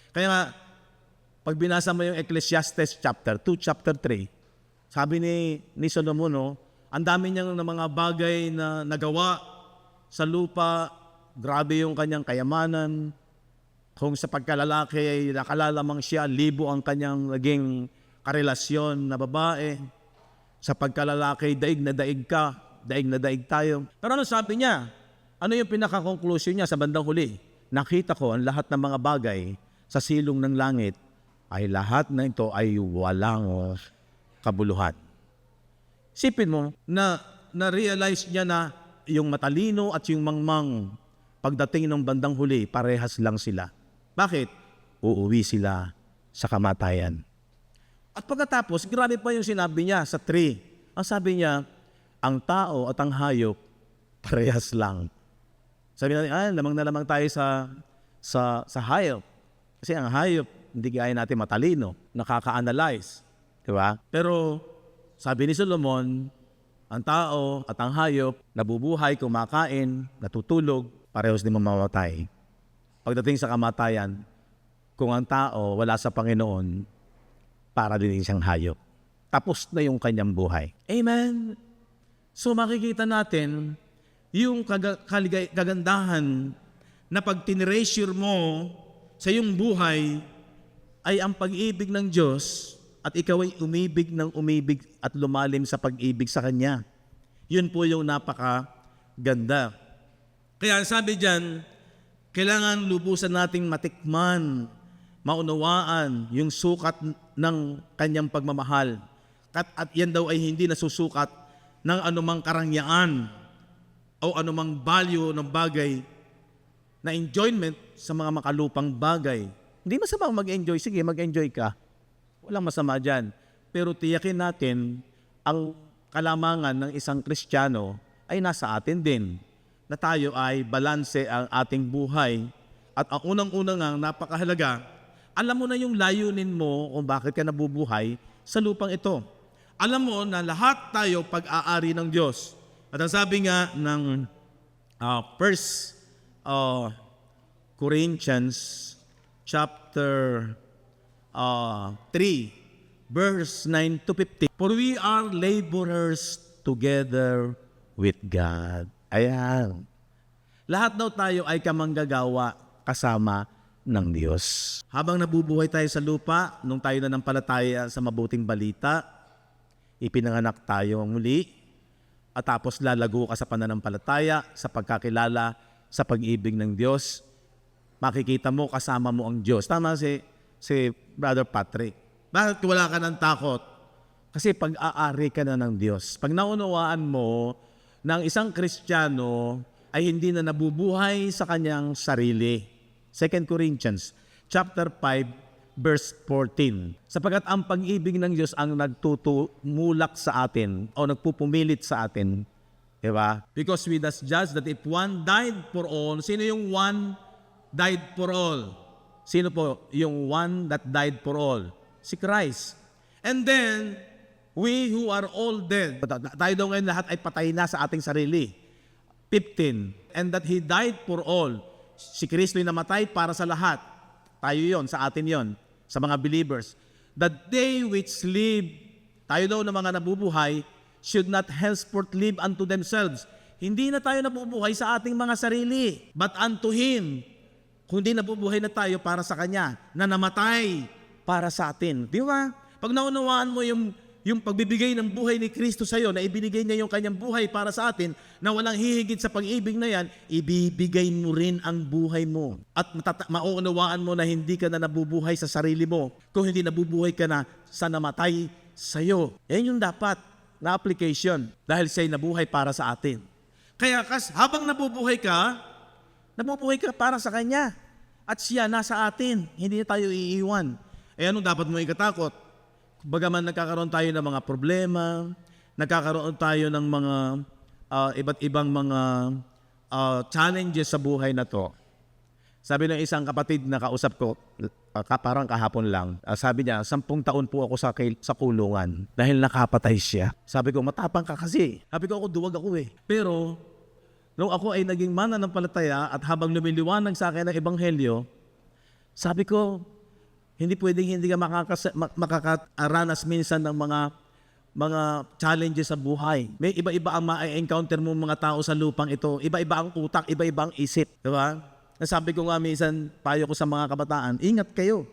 Kaya nga, pag binasa mo yung Ecclesiastes chapter 2, chapter 3, sabi ni Solomon, ang dami niyang na mga bagay na nagawa sa lupa, grabe yung kanyang kayamanan. Kung sa pagkalalaki ay nakalalamang siya, 1,000 ang kanyang naging karelasyon na babae. Sa pagkalalaki, daig na daig ka, daig na daig tayo. Pero ano sabi niya? Ano yung pinaka-conclusion niya sa bandang huli? Nakita ko ang lahat ng mga bagay sa silong ng langit ay lahat na ito ay walang kabuluhan. Sipin mo na na-realize niya na yung matalino at yung mangmang pagdating ng bandang huli, parehas lang sila. Bakit? Uuwi sila sa kamatayan. At pagkatapos, grabe pa yung sinabi niya sa 3. Ang sabi niya, ang tao at ang hayop, parehas lang. Sabi natin, lamang na lamang tayo sa hayop. Kasi ang hayop, hindi kaya natin matalino, nakaka-analyze. Diba? Pero sabi ni Solomon, ang tao at ang hayop, nabubuhay, kumakain, natutulog, parehas din mamamatay. Pagdating sa kamatayan, kung ang tao wala sa Panginoon, para din siyang hayop. Tapos na yung kanyang buhay. Amen? So makikita natin yung kagandahan na pag tinreasure mo sa iyong buhay ay ang pag-ibig ng Diyos at ikaw ay umibig at lumalim sa pag-ibig sa Kanya. Yun po yung napakaganda. Kaya sabi dyan, kailangan lubusan nating matikman, maunawaan yung sukat ng Kanyang pagmamahal. At yan daw ay hindi nasusukat ng anumang karangyaan o anumang value ng bagay na enjoyment sa mga makalupang bagay. Hindi masama mag-enjoy. Sige, mag-enjoy ka. Walang masama dyan. Pero tiyakin natin ang kalamangan ng isang Kristiyano ay nasa atin din. Na tayo ay balanse ang ating buhay. At ang unang-unang ang napakahalaga, alam mo na yung layunin mo kung bakit ka nabubuhay sa lupang ito. Alam mo na lahat tayo pag-aari ng Diyos. At ang sabi nga ng 1 Corinthians chapter 3, verse 9 to 15. For we are laborers together with God. Ayan. Lahat daw tayo ay kamanggagawa kasama ng Diyos. Habang nabubuhay tayo sa lupa, nung tayo nanampalataya sa mabuting balita, ipinanganak tayo muli, at tapos lalago ka sa pananampalataya, sa pagkakilala, sa pag-ibig ng Diyos, makikita mo kasama mo ang Diyos. Tama si Brother Patrick. Bakit wala ka ng takot? Kasi pag-aari ka na ng Diyos. Pag naunawaan mo na ang isang Kristiyano ay hindi na nabubuhay sa kanyang sarili. 2 Corinthians chapter 5 verse 14. Sapagkat ang pag-ibig ng Diyos ang nagtutumulak sa atin o nagpupumilit sa atin. Diba? Because we thus judge that if one died for all, sino yung one died for all? Sino po yung one that died for all? Si Christ. And then, we who are all dead, tayo daw ngayon lahat ay patay na sa ating sarili. 15. And that He died for all. Si Kristo ay namatay para sa lahat. Tayo yon, sa atin yon, sa mga believers. That they which live, tayo daw na mga nabubuhay, should not henceforth live unto themselves. Hindi na tayo nabubuhay sa ating mga sarili, but unto Him. Kundi nabubuhay na tayo para sa Kanya, na namatay para sa atin. Di ba? Pag naunawaan mo yung pagbibigay ng buhay ni Kristo sa iyo, na ibinigay niya yung kanyang buhay para sa atin, na walang hihigit sa pag-ibig na yan, ibibigay mo rin ang buhay mo. At maunawaan mo na hindi ka na nabubuhay sa sarili mo, kung hindi nabubuhay ka na sa namatay sa iyo. Yan yung dapat na application, dahil siya'y nabuhay para sa atin. Kaya habang nabubuhay ka para sa Kanya. At siya nasa atin, hindi na tayo iiwan. Anong dapat mo ikatakot? Bagaman nagkakaroon tayo ng mga problema, nagkakaroon tayo ng mga iba't ibang mga challenges sa buhay na to. Sabi ng isang kapatid na kausap ko, parang kahapon lang, sabi niya, 10 taon po ako sa kulungan dahil nakapatay siya. Sabi ko, matapang ka kasi. Sabi ko, duwag ako eh. Pero, nung ako ay naging mananampalataya at habang lumiliwanag sa akin ang ebanghelyo, sabi ko, hindi pwedeng hindi ka makakaranas minsan ng mga challenges sa buhay. May iba-iba ang ma-encounter mo mga tao sa lupang ito. Iba-iba ang utak, iba-iba ang isip. Diba? Nasabi ko nga minsan, payo ko sa mga kabataan, ingat kayo.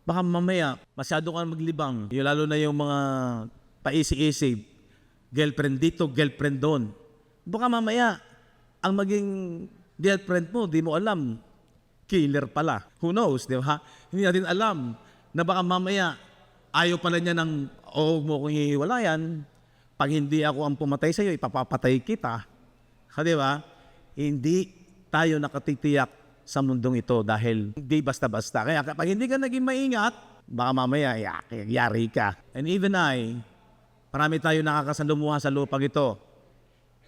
Baka mamaya, masyado kang maglibang. Lalo na yung mga paisi-isi, girlfriend dito, girlfriend doon. Baka mamaya, ang maging girlfriend mo, di mo alam, killer pala. Who knows, di ba? Hindi natin alam na baka mamaya ayaw pala niya ng huwag mo kong hihiwalayan. Pag hindi ako ang pumatay sa iyo, ipapapatay kita. Di ba? Hindi tayo nakatitiyak sa mundong ito dahil hindi basta-basta. Kaya kapag hindi ka naging maingat, baka mamaya yari ka. And even marami tayo nakakasalumuha sa lupang ito.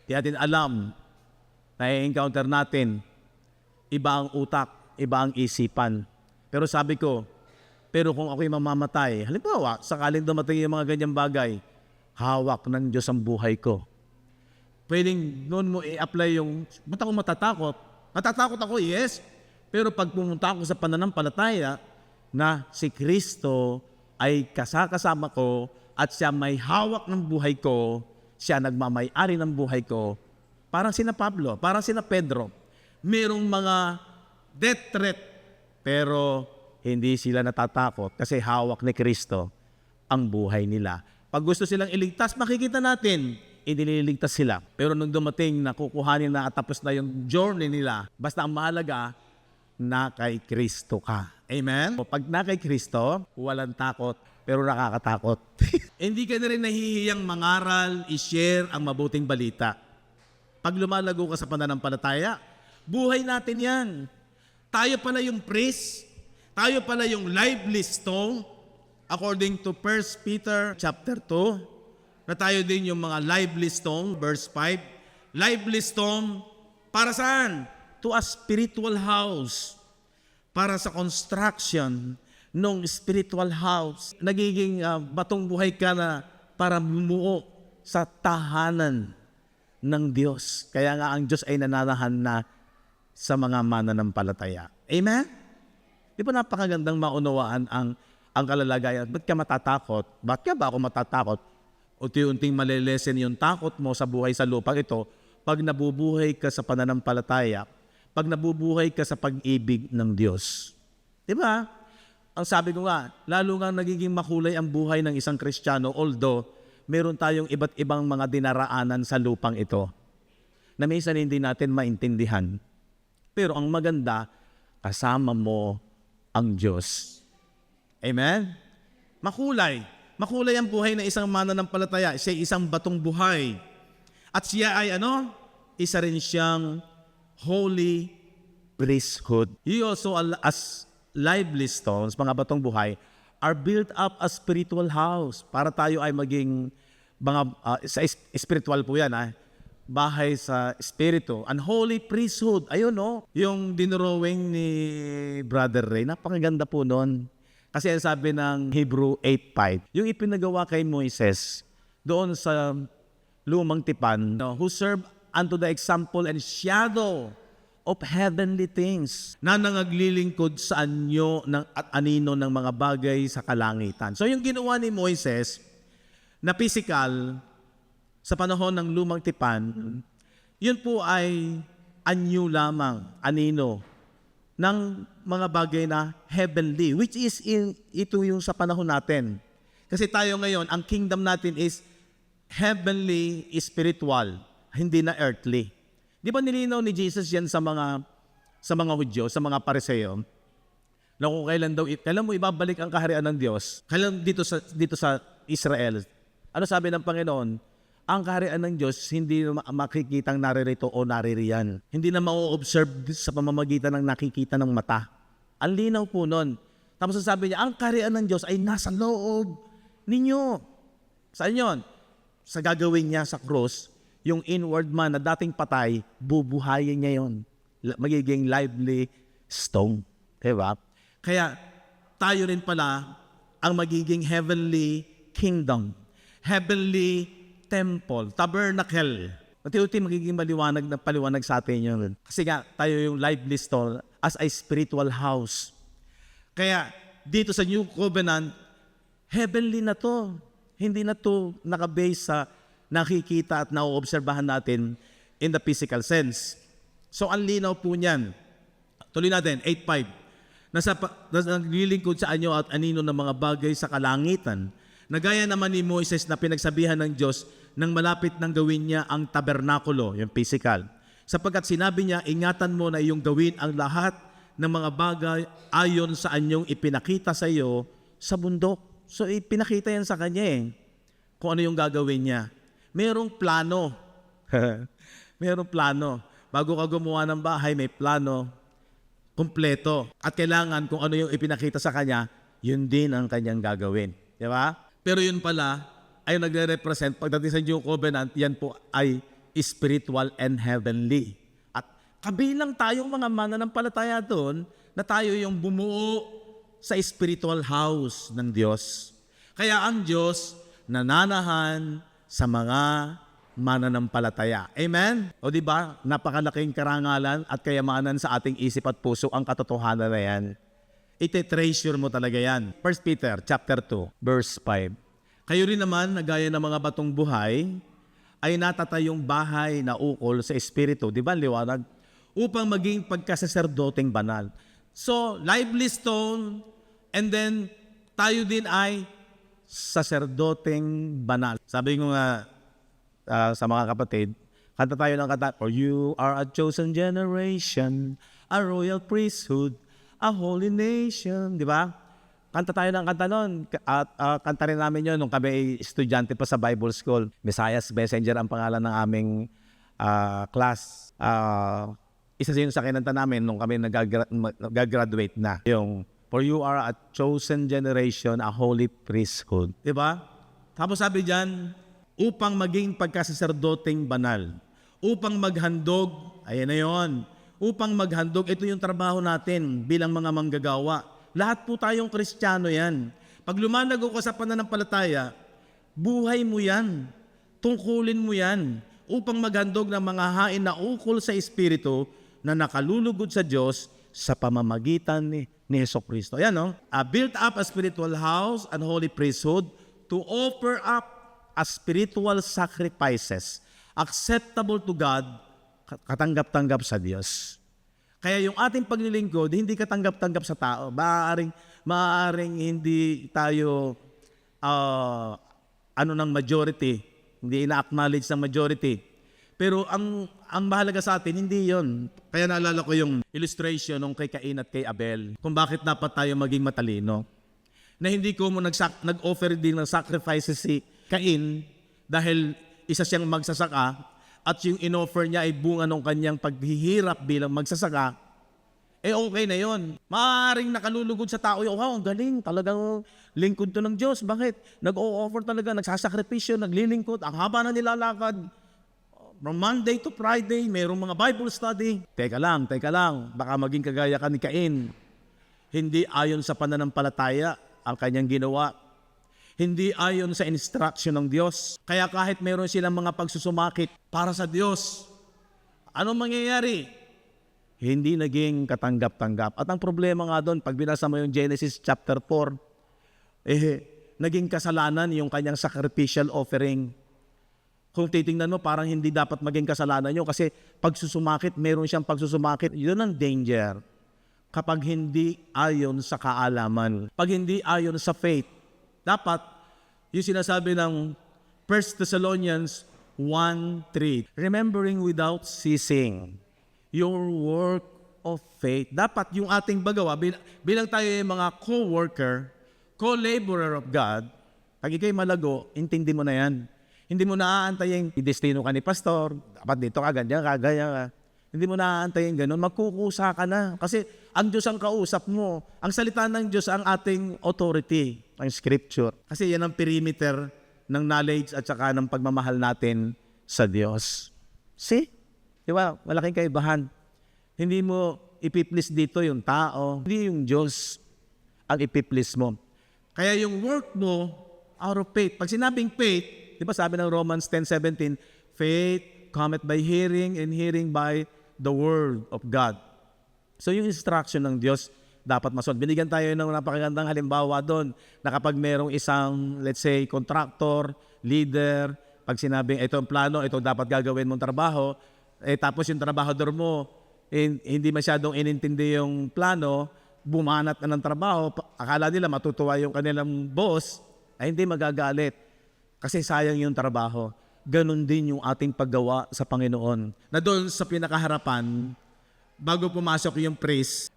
Di natin alam na i-encounter natin iba ang utak, iba ang isipan. Pero sabi ko, pero kung ako'y mamamatay, halimbawa, sakaling dumating yung mga ganyang bagay, hawak ng Diyos ang buhay ko. Pwedeng noon mo i-apply yung, ba't ako matatakot? Matatakot ako, yes. Pero pag pumunta ako sa pananampalataya na si Kristo ay kasama ko at siya may hawak ng buhay ko, siya nagmamay-ari ng buhay ko, parang sina Pablo, parang sina Pedro, merong mga death threat, pero hindi sila natatakot kasi hawak ni Kristo ang buhay nila. Pag gusto silang iligtas, makikita natin, inililigtas sila. Pero nung dumating na kukuhanin na at tapos na yung journey nila, basta ang mahalaga, na kay Kristo ka. Amen? O pag na kay Kristo, walang takot, pero nakakatakot. Hindi ka na rin nahihiyang mangaral, i-share ang mabuting balita. Pag lumalago ka sa pananampalataya, buhay natin yan. Tayo pala yung priest, tayo pala yung lively stone, according to 1 Peter chapter 2, na tayo din yung mga lively stone, verse 5. Lively stone, para saan? To a spiritual house. Para sa construction ng spiritual house. Nagiging batong buhay ka na para bumuo sa tahanan ng Diyos. Kaya nga ang Diyos ay nananahan na sa mga mananampalataya. Amen? Di ba napakagandang maunawaan ang kalalagayan? Ba't ka matatakot? Ba't ka ba ako matatakot? unti-unting malelesen yung takot mo sa buhay sa lupang ito pag nabubuhay ka sa pananampalataya, pag nabubuhay ka sa pag-ibig ng Diyos. Diba? Ang sabi ko nga, lalo nga nagiging makulay ang buhay ng isang Kristiyano, although meron tayong iba't ibang mga dinaraanan sa lupang ito na minsan hindi natin maintindihan. Pero ang maganda, kasama mo ang Diyos. Amen? Makulay. Makulay ang buhay ng isang mananampalataya. Siya ay isang batong buhay. At siya ay isa rin siyang holy priesthood. You also, as lively stones, mga batong buhay, are built up a spiritual house para tayo ay maging sa spiritual po yan, bahay sa espiritu. Unholy priesthood. Ayun, yung dinrawing ni Brother Ray, napakaganda po nun. Kasi ang sabi ng Hebrew 8:5, yung ipinagawa kay Moises doon sa lumang tipan, who serve unto the example and shadow of heavenly things, na nangaglilingkod sa anyo at anino ng mga bagay sa kalangitan. So yung ginawa ni Moises na physical sa panahon ng lumang tipan, yun po ay anyo lamang, anino, ng mga bagay na heavenly, which is ito yung sa panahon natin. Kasi tayo ngayon, ang kingdom natin is heavenly, spiritual, hindi na earthly. Di ba nilinaw ni Jesus yan sa mga Hudyo, sa mga Pariseo, na kung kailan mo ibabalik ang kaharian ng Diyos, kailan dito sa Israel, ano sabi ng Panginoon? Ang kaharian ng Diyos hindi makikitang naririto o naririyan. Hindi na ma-observe sa pamamagitan ng nakikita ng mata. Ang linaw po nun. Tapos sabi niya, ang kaharian ng Diyos ay nasa loob ninyo. Saan yun? Sa gagawin niya sa cross, yung inward man na dating patay, bubuhayin niya yun. Magiging lively stone. Diba? Kaya tayo rin pala ang magiging heavenly kingdom. Heavenly temple, tabernacle. Unti-unti magiging paliwanag sa atin yun. Kasi nga, tayo yung lively stone as a spiritual house. Kaya, dito sa New Covenant, heavenly na to. Hindi na to nakabase sa nakikita at nauobserbahan natin in the physical sense. So, ang linaw po niyan. Tuloy natin, 8.5. Naglilingkod sa anyo at anino ng mga bagay sa kalangitan, na gaya naman ni Moises na pinagsabihan ng Diyos nang malapit nang gawin niya ang tabernakulo, yung physical. Sapagkat sinabi niya, ingatan mo na iyong gawin ang lahat ng mga bagay ayon sa anyong ipinakita sa iyo sa bundok. So ipinakita yan sa kanya kung ano yung gagawin niya. Merong plano. Merong plano. Bago ka gumawa ng bahay, may plano kumpleto. At kailangan kung ano yung ipinakita sa kanya, yun din ang kanyang gagawin. Di ba? Pero yun pala ay nagre-represent, pagdating sa New Covenant, yan po ay spiritual and heavenly. At kabilang tayong mga mananampalataya doon, na tayo yung bumuo sa spiritual house ng Diyos. Kaya ang Diyos nananahan sa mga mananampalataya. Amen? O di ba? Napakalaking karangalan at kayamanan sa ating isip at puso ang katotohanan na yan. Ite-treasure mo talaga yan. 1 Peter chapter 2, verse 5. Kayo rin naman, na gaya ng mga batong buhay, ay natatayong bahay na ukol sa Espiritu. Di ba, liwanag? Upang maging pagkasaserdoteng banal. So, lively stone, and then tayo din ay saserdoteng banal. Sabi ko nga sa mga kapatid, kanta tayo ng kanta, for you are a chosen generation, a royal priesthood, a holy nation. Di ba? Kanta tayo ng kanta nun. At kanta rin namin yun nung kami estudyante pa sa Bible School. Messiah's Messenger ang pangalan ng aming class. Isa yun sa kinanta namin nung kami nag-graduate na. Yung, for you are a chosen generation, a holy priesthood. Diba? Tapos sabi dyan, upang maging pagkasaserdoteng banal. Upang maghandog, ayan na yun. Upang maghandog, ito yung trabaho natin bilang mga manggagawa. Lahat po tayong Kristiyano yan. Pag lumanago ka sa pananampalataya, buhay mo yan. Tungkulin mo yan upang maghandog ng mga hain na ukol sa Espiritu na nakalulugod sa Diyos sa pamamagitan ni Jesucristo. Ayan, no? Built up a spiritual house and holy priesthood to offer up as spiritual sacrifices, acceptable to God, katanggap-tanggap sa Diyos. Kaya yung ating paglilingkod, hindi katanggap-tanggap sa tao. Maaaring hindi tayo ng majority, hindi ina-acknowledge ng majority. Pero ang mahalaga sa atin, hindi yon. Kaya naalala ko yung illustration ng kay Cain at kay Abel, kung bakit dapat tayo maging matalino. Na hindi ko mo nag-offer din ng sacrifices si Cain dahil isa siyang magsasaka at yung in-offer niya ay bunga ng kanyang paghihirap bilang magsasaka, okay na yon. Maaaring nakalulugod sa tao yung, wow, ang galing, talagang lingkod to ng Diyos. Bakit? Nag-o-offer talaga, nagsasakripisyo, naglilingkod, ang haba na nilalakad. From Monday to Friday, mayroong mga Bible study. Teka lang, baka maging kagaya ka ni Cain. Hindi ayon sa pananampalataya ang kanyang ginawa. Hindi ayon sa instruction ng Diyos. Kaya kahit mayroon silang mga pagsusumakit para sa Diyos, anong mangyayari? Hindi naging katanggap-tanggap. At ang problema nga doon, pag binasa mo yung Genesis chapter 4, naging kasalanan yung kanyang sacrificial offering. Kung titingnan mo, parang hindi dapat maging kasalanan yun kasi pagsusumakit, meron siyang pagsusumakit. Yun ang danger. Kapag hindi ayon sa kaalaman, pag hindi ayon sa faith, dapat yung sinasabi ng 1 Thessalonians 1:3, remembering without ceasing your work of faith. Dapat yung ating bagawa, bilang tayo yung mga co-worker, co-laborer of God, pag ikaw'y malago, intindi mo na yan. Hindi mo naaantayin, i-destino ka ni pastor, dapat dito ka, ganyan ka, ganyan ka. Hindi mo naaantayin ganun, magkukusa ka na. Kasi ang Diyos ang kausap mo. Ang salita ng Diyos ang ating authority, ang scripture. Kasi yan ang perimeter ng knowledge at saka ng pagmamahal natin sa Diyos. See? Di ba? Malaking kaibahan. Hindi mo ipiplease dito yung tao, hindi yung Diyos ang ipiplease mo. Kaya yung work mo, out of faith. Pag sinabing faith, di ba sabi ng Romans 10:17, faith cometh by hearing and hearing by the word of God. So yung instruction ng Diyos dapat masunod. Binigyan tayo ng napakagandang halimbawa doon na kapag merong isang, let's say, contractor, leader, pag sinabing ito ang plano, ito dapat gagawin mong trabaho, tapos yung trabahador mo, hindi masyadong inintindi yung plano, bumanat na ng trabaho, akala nila matutuwa yung kanilang boss, ay hindi magagalit. Kasi sayang yung trabaho. Ganon din yung ating paggawa sa Panginoon. Na doon sa pinakaharapan, bago pumasok yung priest,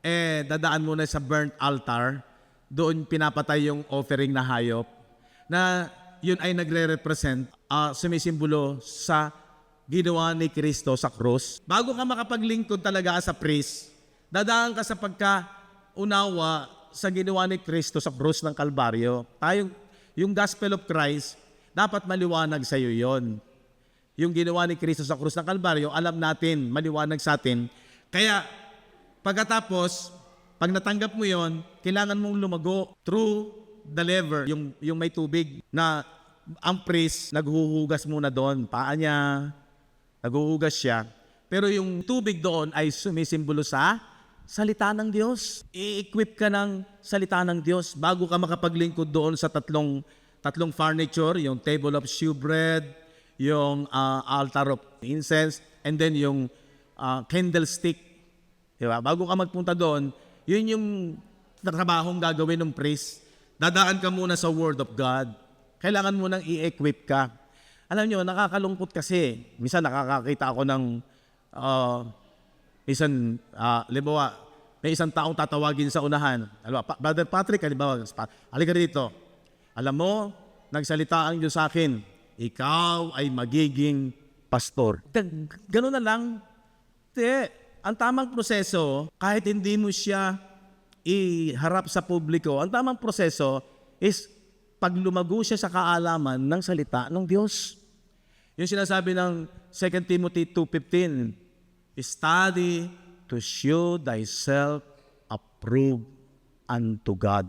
dadaan muna sa burnt altar. Doon pinapatay yung offering na hayop. Na yun ay nagre-represent, sumisimbolo sa ginawa ni Kristo sa krus. Bago ka makapaglingkod talaga sa priest, dadaan ka sa pagkaunawa sa ginawa ni Kristo sa krus ng Kalbaryo. Yung Gospel of Christ, dapat maliwanag sa iyo yon. Yung ginawa ni Kristo sa krus ng Kalbaryo, alam natin, maliwanag sa atin. Kaya, pagkatapos, pag natanggap mo yon, kailangan mong lumago through the lever, yung may tubig, na ang priest, naghuhugas muna doon. Paa niya, naghuhugas siya. Pero yung tubig doon ay sumisimbolo sa salita ng Diyos. I-equip ka ng salita ng Diyos bago ka makapaglingkod doon sa tatlong furniture, yung table of shewbread, yung altar of incense, and then yung candlestick. Diba? Bago ka magpunta doon, yun yung trabahong gagawin ng priest. Dadaan ka muna sa Word of God. Kailangan mo nang i-equip ka. Alam nyo, nakakalungkot kasi. Minsan nakakakita ako ng libawa, may isang taong tatawagin sa unahan. Brother Patrick, halika dito. Alam mo, nagsalita ang Diyos sa akin, ikaw ay magiging pastor. Ganun na lang. Ang tamang proseso, kahit hindi mo siya iharap sa publiko, ang tamang proseso is pag lumago siya sa kaalaman ng salita ng Diyos. Yung sinasabi ng 2 Timothy 2:15, study to show thyself approved unto God,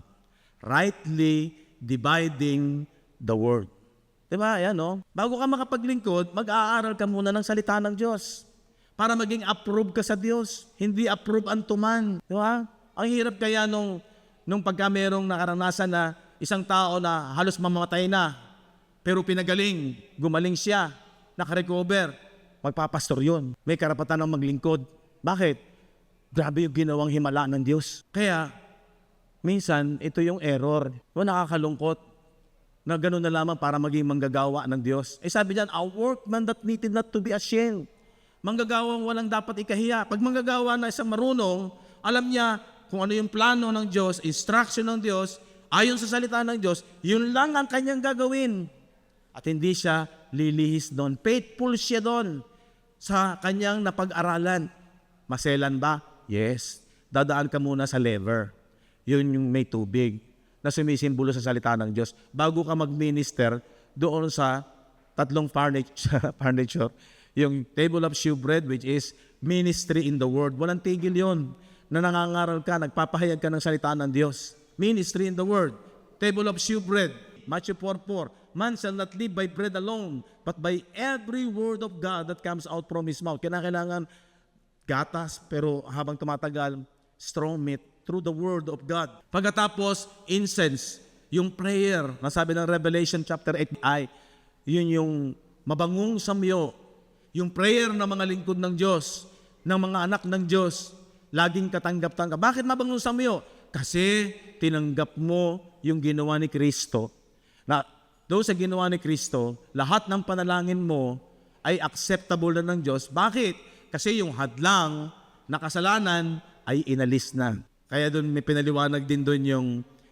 rightly dividing the word. Diba? Ayan, no? Bago ka makapaglingkod, mag-aaral ka muna ng salita ng Diyos para maging approve ka sa Diyos. Hindi approve unto man. Diba? Ang hirap kaya nung pagka merong nakaranasan na isang tao na halos mamamatay na, pero pinagaling, gumaling siya, nakarecover, magpapastor yun. May karapatan ng maglingkod. Bakit? Grabe yung ginawang himala ng Diyos. Kaya, minsan, ito yung error. Nakakalungkot na gano'n na lamang para maging manggagawa ng Diyos. Sabi diyan, a workman that needed not to be ashamed. Manggagawang walang dapat ikahiya. Pag manggagawa na isang marunong, alam niya kung ano yung plano ng Diyos, instruction ng Diyos, ayon sa salita ng Diyos, yun lang ang kanyang gagawin. At hindi siya lilihis doon. Faithful siya doon sa kanyang napag-aralan. Maselan ba? Yes. Dadaan ka muna sa lever. Yun yung may tubig na sumisimbolo sa salita ng Diyos. Bago ka mag-minister doon sa tatlong furniture, yung table of shewbread, which is ministry in the word. Walang tigil yun na nangangaral ka, nagpapahayag ka ng salita ng Diyos. Ministry in the word. Table of shewbread. Matthew 4:4. Man shall not live by bread alone, but by every word of God that comes out from His mouth. Kailangan gatas, pero habang tumatagal, strong meat through the word of God. Pagkatapos, incense, yung prayer, nasabi ng Revelation chapter 8 ay, yun yung mabangong samyo, yung prayer ng mga lingkod ng Diyos, ng mga anak ng Diyos, laging katanggap-tanggap. Bakit mabangong samyo? Kasi tinanggap mo yung ginawa ni Kristo. Na doon sa ginawa ni Kristo, lahat ng panalangin mo ay acceptable na ng Diyos. Bakit? Kasi yung hadlang na kasalanan ay inalis na. Kaya doon may pinaliwanag din doon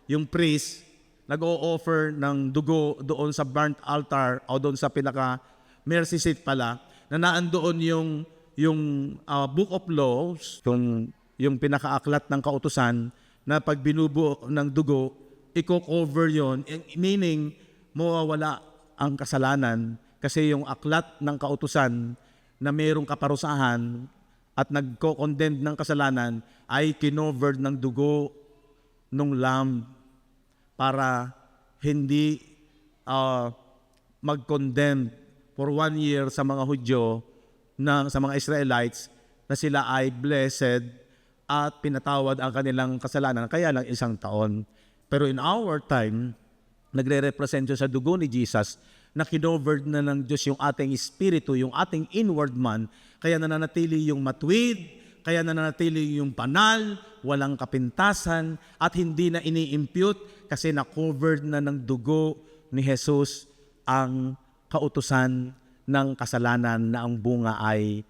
yung priest, nag-o-offer ng dugo doon sa burnt altar o doon sa pinaka mercy seat pala, na naandoon yung Book of Laws, yung pinakaaklat ng kautusan, na pag binubuo ng dugo, i-cover yon, meaning mawawala ang kasalanan kasi yung aklat ng kautusan na mayroong kaparusahan at nagko-condemn ng kasalanan ay kinover ng dugo ng lamb para hindi mag-condemn for 1 year sa mga Hudyo, sa mga Israelites, na sila ay blessed at pinatawad ang kanilang kasalanan, kaya lang 1 taon. Pero in our time, nagre-represent siya sa dugo ni Jesus na kinover na ng Diyos yung ating espiritu, yung ating inward man, kaya nananatili yung matuwid, kaya nananatili yung banal, walang kapintasan, at hindi na ini-impute kasi na-covered na ng dugo ni Jesus ang kautusan ng kasalanan na ang bunga ay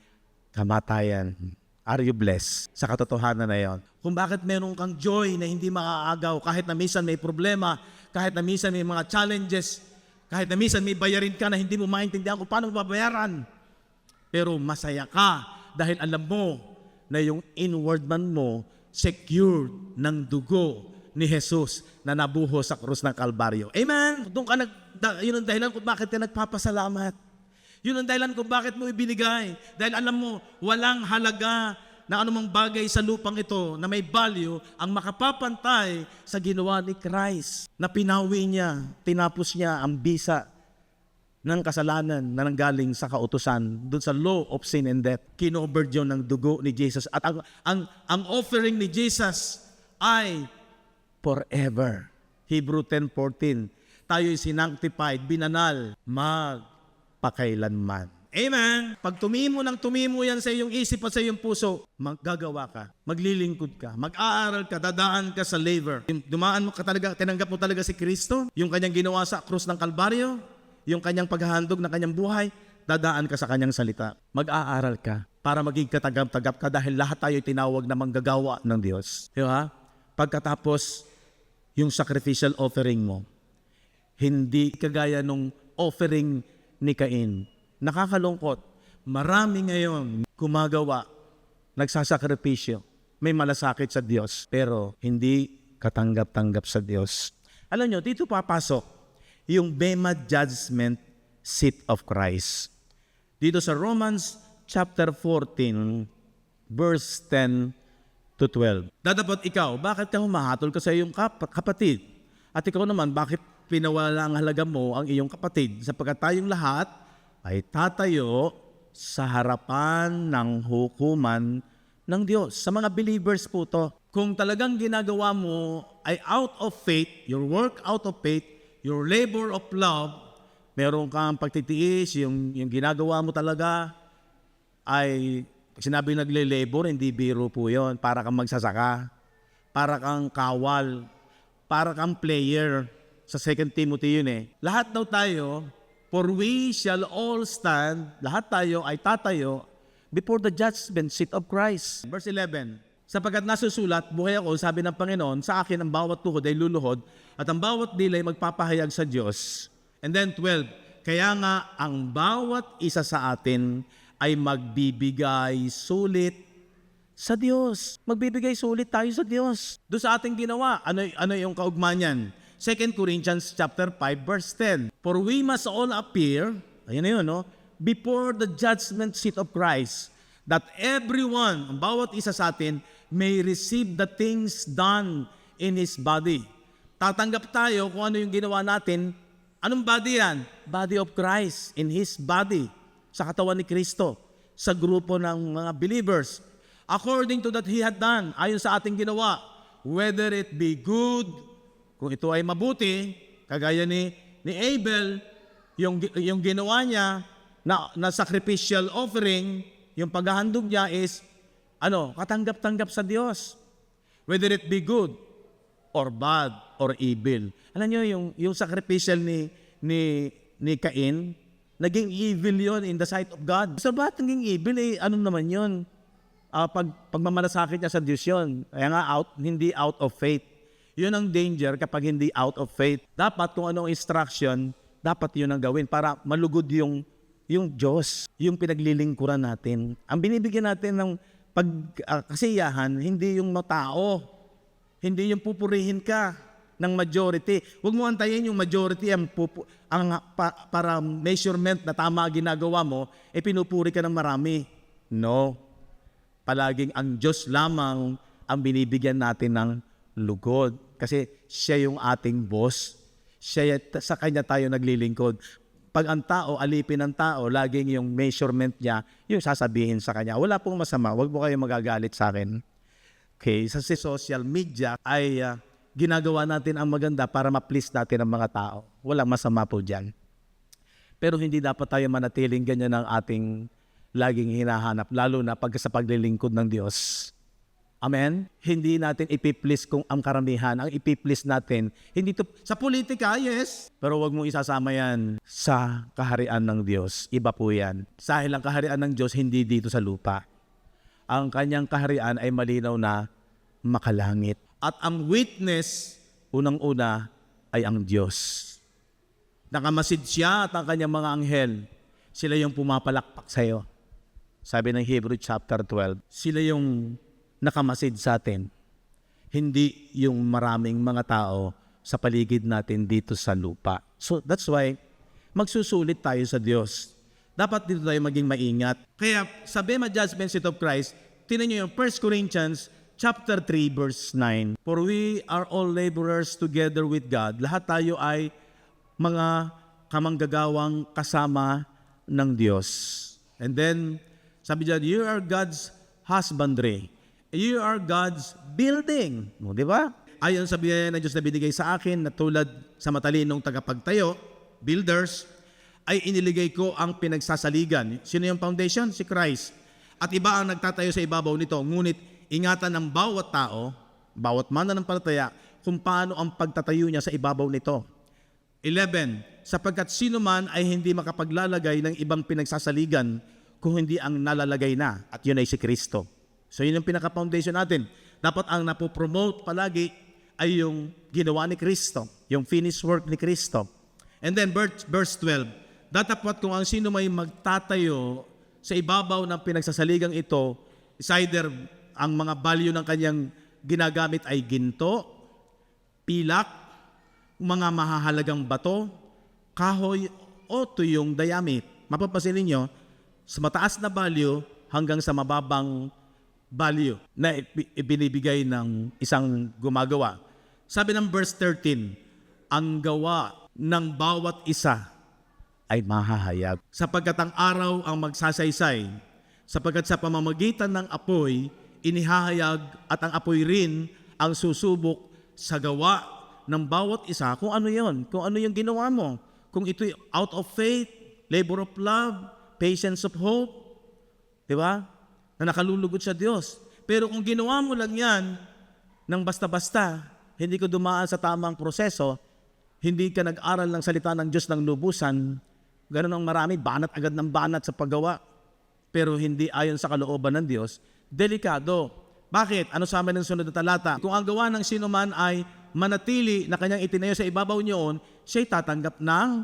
kamatayan. Are you blessed sa katotohanan na yon? Kung bakit meron kang joy na hindi maaagaw kahit na minsan may problema, kahit na minsan may mga challenges, kahit na minsan may bayarin ka na hindi mo maintindihan kung paano babayaran. Pero masaya ka dahil alam mo na yung inward man mo secured ng dugo ni Jesus na nabuho sa krus ng Kalbaryo. Amen? Yun ang dahilan kung bakit ka nagpapasalamat. Yun ang dahilan kung bakit mo ibinigay. Dahil alam mo, walang halaga na anumang bagay sa lupang ito na may value ang makapapantay sa ginawa ni Christ na pinawi niya, tinapos niya ang bisa ng kasalanan na nanggaling sa kautusan doon sa law of sin and death. Kinover yun ng dugo ni Jesus. At ang offering ni Jesus ay forever. Hebrew 10:14. Tayo'y sinanctified, binanal, magpakailanman. Amen. Pag tumimo yan sa iyong isip at sa iyong puso, maggagawa ka, maglilingkod ka, mag-aaral ka, dadaan ka sa labor. Dumaan mo ka talaga, tinanggap mo talaga si Kristo, yung kanyang ginawa sa krus ng Kalbaryo, yung kanyang paghahandog ng kanyang buhay, dadaan ka sa kanyang salita. Mag-aaral ka para maging katagap-tagap ka dahil lahat tayo tinawag na manggagawa ng Diyos. Di ba? Pagkatapos, yung sacrificial offering mo, hindi kagaya nung offering ni Cain. Nakakalungkot. Marami ngayon gumagawa, nagsasakripisyo, may malasakit sa Diyos, pero hindi katanggap-tanggap sa Diyos. Alam nyo, dito papasok yung Bema Judgment Seat of Christ. Dito sa Romans chapter 14, verse 10 to 12. Dadapat ikaw, bakit ka humahatol ka sa iyong kapatid? At ikaw naman, bakit pinawala ang halaga mo ang iyong kapatid? Sapagkat tayong lahat ay tatayo sa harapan ng hukuman ng Diyos. Sa mga believers po to, kung talagang ginagawa mo ay out of faith, your work out of faith, your labor of love, meron kang pagtitiis, yung ginagawa mo talaga ay, pag sinabi nagle-labor, hindi biro po yun. Para kang magsasaka, para kang kawal, para kang player. Sa 2 Timothy yun eh. Lahat daw tayo, for we shall all stand, lahat tayo ay tatayo before the judgment seat of Christ. Verse 11, sapagkat nasusulat, buhay ako, sabi ng Panginoon, sa akin ang bawat tuhod ay luluhod at ang bawat dilay magpapahayag sa Diyos. And then 12, kaya nga ang bawat isa sa atin ay magbibigay sulit sa Diyos. Magbibigay sulit tayo sa Diyos. Doon sa ating ginawa, ano yung kaugma niyan? 2 Corinthians chapter 5 verse 10. For we must all appear, ayun na yun, no? Before the judgment seat of Christ, that everyone, ang bawat isa sa atin, may receive the things done in His body. Tatanggap tayo kung ano yung ginawa natin. Anong body yan? Body of Christ, in His body, sa katawan ni Kristo, sa grupo ng mga believers. According to that He had done, ayon sa ating ginawa, whether it be good, kung ito ay mabuti, kagaya ni Abel, yung ginawa niya na sacrificial offering, yung paghahandog niya is, katanggap-tanggap sa Diyos. Whether it be good, or bad, or evil. Alam niyo, yung sacrificial ni Cain, naging evil yon in the sight of God. So ba't naging evil? Ano naman yun? Pagmamalasakit niya sa Diyos yun. Kaya nga, hindi out of faith. Yun ang danger kapag hindi out of faith. Dapat kung anong instruction, dapat yun ang gawin para malugod yung Diyos, yung pinaglilingkuran natin. Ang binibigyan natin ng kasiyahan, hindi yung matao. Hindi yung pupurihin ka ng majority. Huwag mo antayin yung majority para measurement na tama ginagawa mo, pinupuri ka ng marami. No. Palaging ang Diyos lamang ang binibigyan natin ng lugod. Kasi siya yung ating boss. Sa Kanya tayo naglilingkod. Pag ang tao, alipin ng tao, laging yung measurement niya, yung sasabihin sa Kanya. Wala pong masama. Huwag mo kayo magagalit sa akin. Okay, sa social media ay ginagawa natin ang maganda para ma-please natin ang mga tao. Walang masama po dyan. Pero hindi dapat tayo manatiling ganyan ang ating laging hinahanap, lalo na pag sa paglilingkod ng Diyos. Amen? Hindi natin ipiplease kung ang karamihan. Ang ipiplease natin, hindi to, sa politika, yes. Pero wag mong isasama yan sa kaharian ng Diyos. Iba po yan. Dahil ang kaharian ng Diyos, hindi dito sa lupa. Ang kanyang kaharian ay malinaw na makalangit. At ang witness, unang-una, ay ang Diyos. Nakamasid siya at ang kanyang mga anghel. Sila yung pumapalakpak sa iyo. Sabi ng Hebrew chapter 12, sila yung nakamasid sa atin. Hindi yung maraming mga tao sa paligid natin dito sa lupa. So that's why magsusulit tayo sa Diyos. Dapat dito tayo maging maingat. Kaya sa Bema Judgment Seat of Christ, tinan nyo yung 1 Corinthians chapter 3 verse 9. For we are all laborers together with God. Lahat tayo ay mga kamanggagawang kasama ng Diyos. And then, sabi dyan, you are God's husbandry. You are God's building. No, di ba? Ayon sa biyaya ng Diyos na binigay sa akin, na tulad sa matalinong tagapagtayo, builders, ay iniligay ko ang pinagsasaligan. Sino yung foundation? Si Christ. At iba ang nagtatayo sa ibabaw nito. Ngunit ingatan ng bawat tao, bawat mananampalataya, kung paano ang pagtatayo niya sa ibabaw nito. 11, sapagkat sino man ay hindi makapaglalagay ng ibang pinagsasaligan kung hindi ang nalalagay na, at yun ay si Kristo. So yun yung pinaka-foundation natin. Dapat ang napopromote palagi ay yung ginawa ni Kristo, yung finished work ni Kristo. And then verse 12, datapwat kung ang sino may magtatayo sa ibabaw ng pinagsasaligang ito, is either ang mga value ng kanyang ginagamit ay ginto, pilak, mga mahahalagang bato, kahoy, o tuyong dayamit. Mapapansin ninyo, sa mataas na value hanggang sa mababang value na ibinibigay ng isang gumagawa. Sabi ng verse 13, ang gawa ng bawat isa ay mahahayag. Sapagkat ang araw ang magsasaysay, sapagkat sa pamamagitan ng apoy, inihahayag at ang apoy rin ang susubok sa gawa ng bawat isa. Kung ano yon, kung ano yung ginawa mo, kung ito'y out of faith, labor of love, patience of hope, di ba? Na nakalulugod sa Diyos. Pero kung ginawa mo lang yan ng basta-basta, hindi ko dumaan sa tamang proseso, hindi ka nag-aral ng salita ng Diyos ng lubusan, ganun ang marami, banat agad ng banat sa paggawa, pero hindi ayon sa kalooban ng Diyos, delikado. Bakit? Ano sa amin ng sunod na talata? Kung ang gawa ng sino man ay manatili na kanyang itinayo sa ibabaw niyon, siya'y tatanggap ng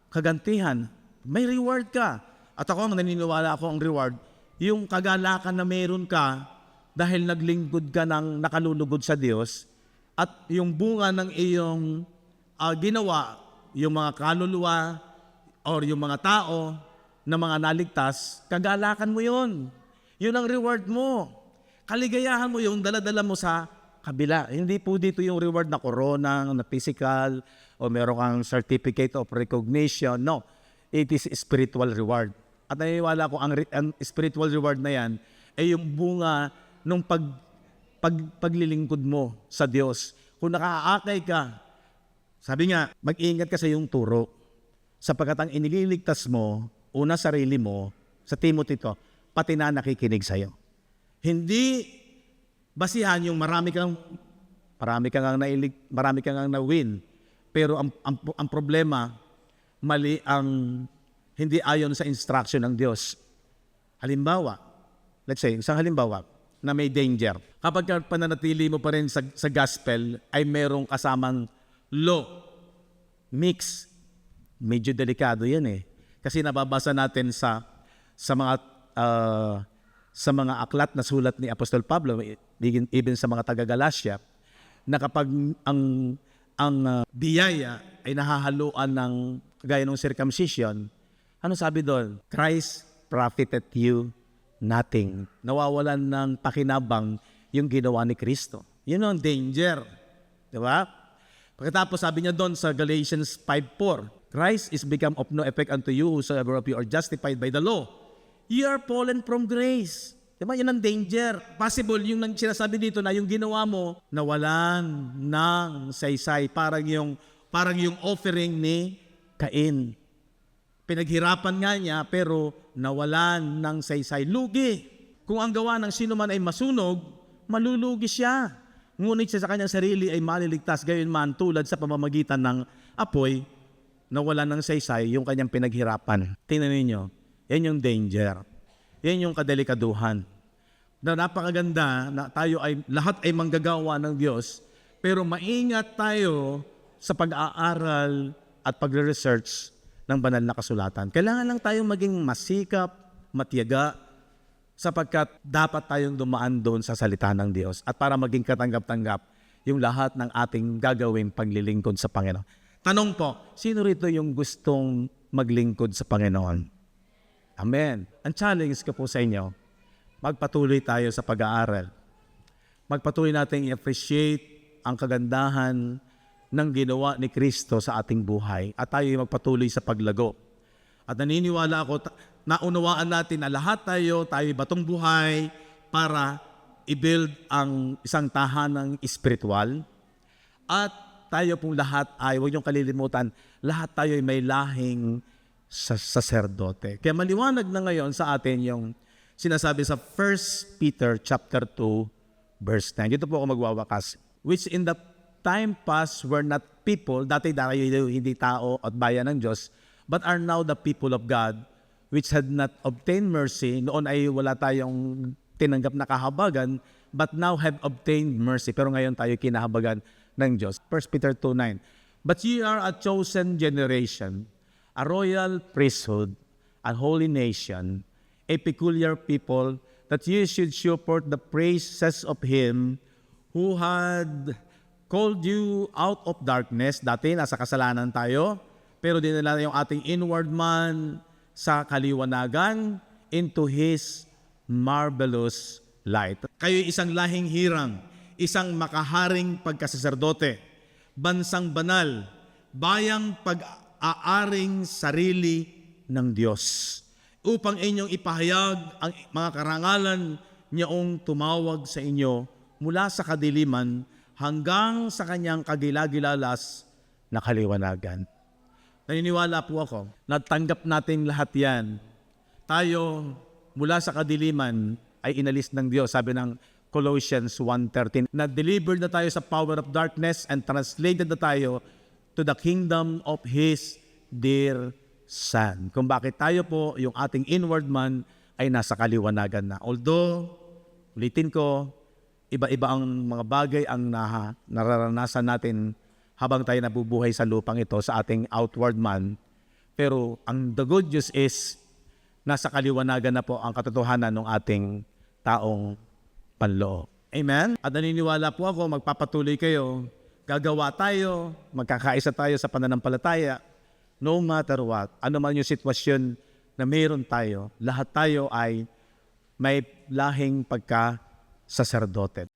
kagantihan. May reward ka. At ako, naniniwala ako ang reward, yung kagalakan na meron ka dahil naglingkod ka ng nakalulugod sa Diyos at yung bunga ng iyong ginawa, yung mga kaluluwa or yung mga tao na mga naligtas, kagalakan mo yun. Yun ang reward mo. Kaligayahan mo yung dala-dala mo sa kabila. Hindi po dito yung reward na corona, na physical, o meron kang certificate of recognition. No, it is spiritual reward. At naniniwala ko ang spiritual reward na yan ay yung bunga ng paglilingkod mo sa Diyos. Kung nakaakay ka, sabi nga, mag-ingat ka sa iyong turo. Sapagkat ang inililigtas mo, una sarili mo, sa Timothy to, pati na nakikinig sa'yo. Hindi basihan yung marami kang na-win. Pero ang problema, mali ang hindi ayon sa instruction ng Diyos. Halimbawa, let's say, isang halimbawa na may danger. Kapag pananatili mo pa rin sa gospel, ay merong kasamang law. Mix. Medyo delikado yan eh. Kasi nababasa natin sa mga aklat na sulat ni Apostol Pablo, even sa mga taga-Galatia, na kapag ang biyaya ay nahahaluan ng gaya ng circumcision, ano sabi doon? Christ profited you nothing. Nawawalan ng pakinabang yung ginawa ni Kristo. Yun ang danger. Di ba? Pagkatapos sabi niya doon sa Galatians 5:4, Christ is become of no effect unto you whosoever of you are justified by the law. You are fallen from grace. Diba? Yan ang danger. Possible, yung sinasabi dito na yung ginawa mo, nawalan ng saysay. Parang yung offering ni Cain. Pinaghirapan nga niya, pero nawalan ng saysay. Lugi. Kung ang gawa ng sino man ay masunog, malulugi siya. Ngunit siya sa kanyang sarili ay maliligtas. Gayon man, tulad sa pamamagitan ng apoy, nawalan ng saysay yung kanyang pinaghirapan. Tingnan ninyo. Yan yung danger. Yan yung kadelikaduhan. Na napakaganda na lahat ay manggagawa ng Diyos, pero maingat tayo sa pag-aaral at pagre-research ng banal na kasulatan. Kailangan lang tayong maging masikap, matiyaga, sapagkat dapat tayong dumaan doon sa salita ng Diyos at para maging katanggap-tanggap yung lahat ng ating gagawing paglilingkod sa Panginoon. Tanong po, sino rito yung gustong maglingkod sa Panginoon? Amen. Ang challenge ko po sa inyo, magpatuloy tayo sa pag-aaral. Magpatuloy natin i-appreciate ang kagandahan ng ginawa ni Kristo sa ating buhay at tayo magpatuloy sa paglago. At naniniwala ako, naunawaan natin na lahat tayo batong buhay para i-build ang isang tahanang espiritual. At tayo pong lahat huwag niyong kalilimutan, lahat tayo ay may lahing saserdote. Kaya maliwanag na ngayon sa atin yung sinasabi sa 1 Peter chapter 2 verse 9. Dito po ako magwawakas. Which in the time past were not people, dati hindi tao at bayan ng Diyos, but are now the people of God, which had not obtained mercy. Noon ay wala tayong tinanggap na kahabagan, but now have obtained mercy. Pero ngayon tayo kinahabagan ng Diyos. 1 Peter 2:9. But ye are a chosen generation, a royal priesthood, a holy nation, a peculiar people, that ye should show forth the praises of Him who had called you out of darkness. Dati, nasa kasalanan tayo, pero dinala yung ating inward man sa kaliwanagan into His marvelous light. Kayo isang lahing hirang, isang makaharing pagkasaserdote, bansang banal, bayang pag-aaring sarili ng Diyos, upang inyong ipahayag ang mga karangalan niyong tumawag sa inyo mula sa kadiliman hanggang sa kanyang kagilagilalas na kaliwanagan. naniniwala po ako, natanggap natin lahat yan. Tayo, mula sa kadiliman, ay inalis ng Diyos. Sabi ng Colossians 1:13, na-delivered na tayo sa power of darkness and translated na tayo to the kingdom of His dear Son. Kung bakit tayo po, yung ating inward man, ay nasa kaliwanagan na. Although, ulitin ko, iba-iba ang mga bagay ang nararanasan natin habang tayo nabubuhay sa lupang ito sa ating outward man. Pero ang the good news is, nasa kaliwanagan na po ang katotohanan ng ating taong panloob. Amen? At naniniwala po ako, magpapatuloy kayo, gagawa tayo, magkakaisa tayo sa pananampalataya, no matter what, ano man yung sitwasyon na mayroon tayo, lahat tayo ay may lahing pagka-saserdote.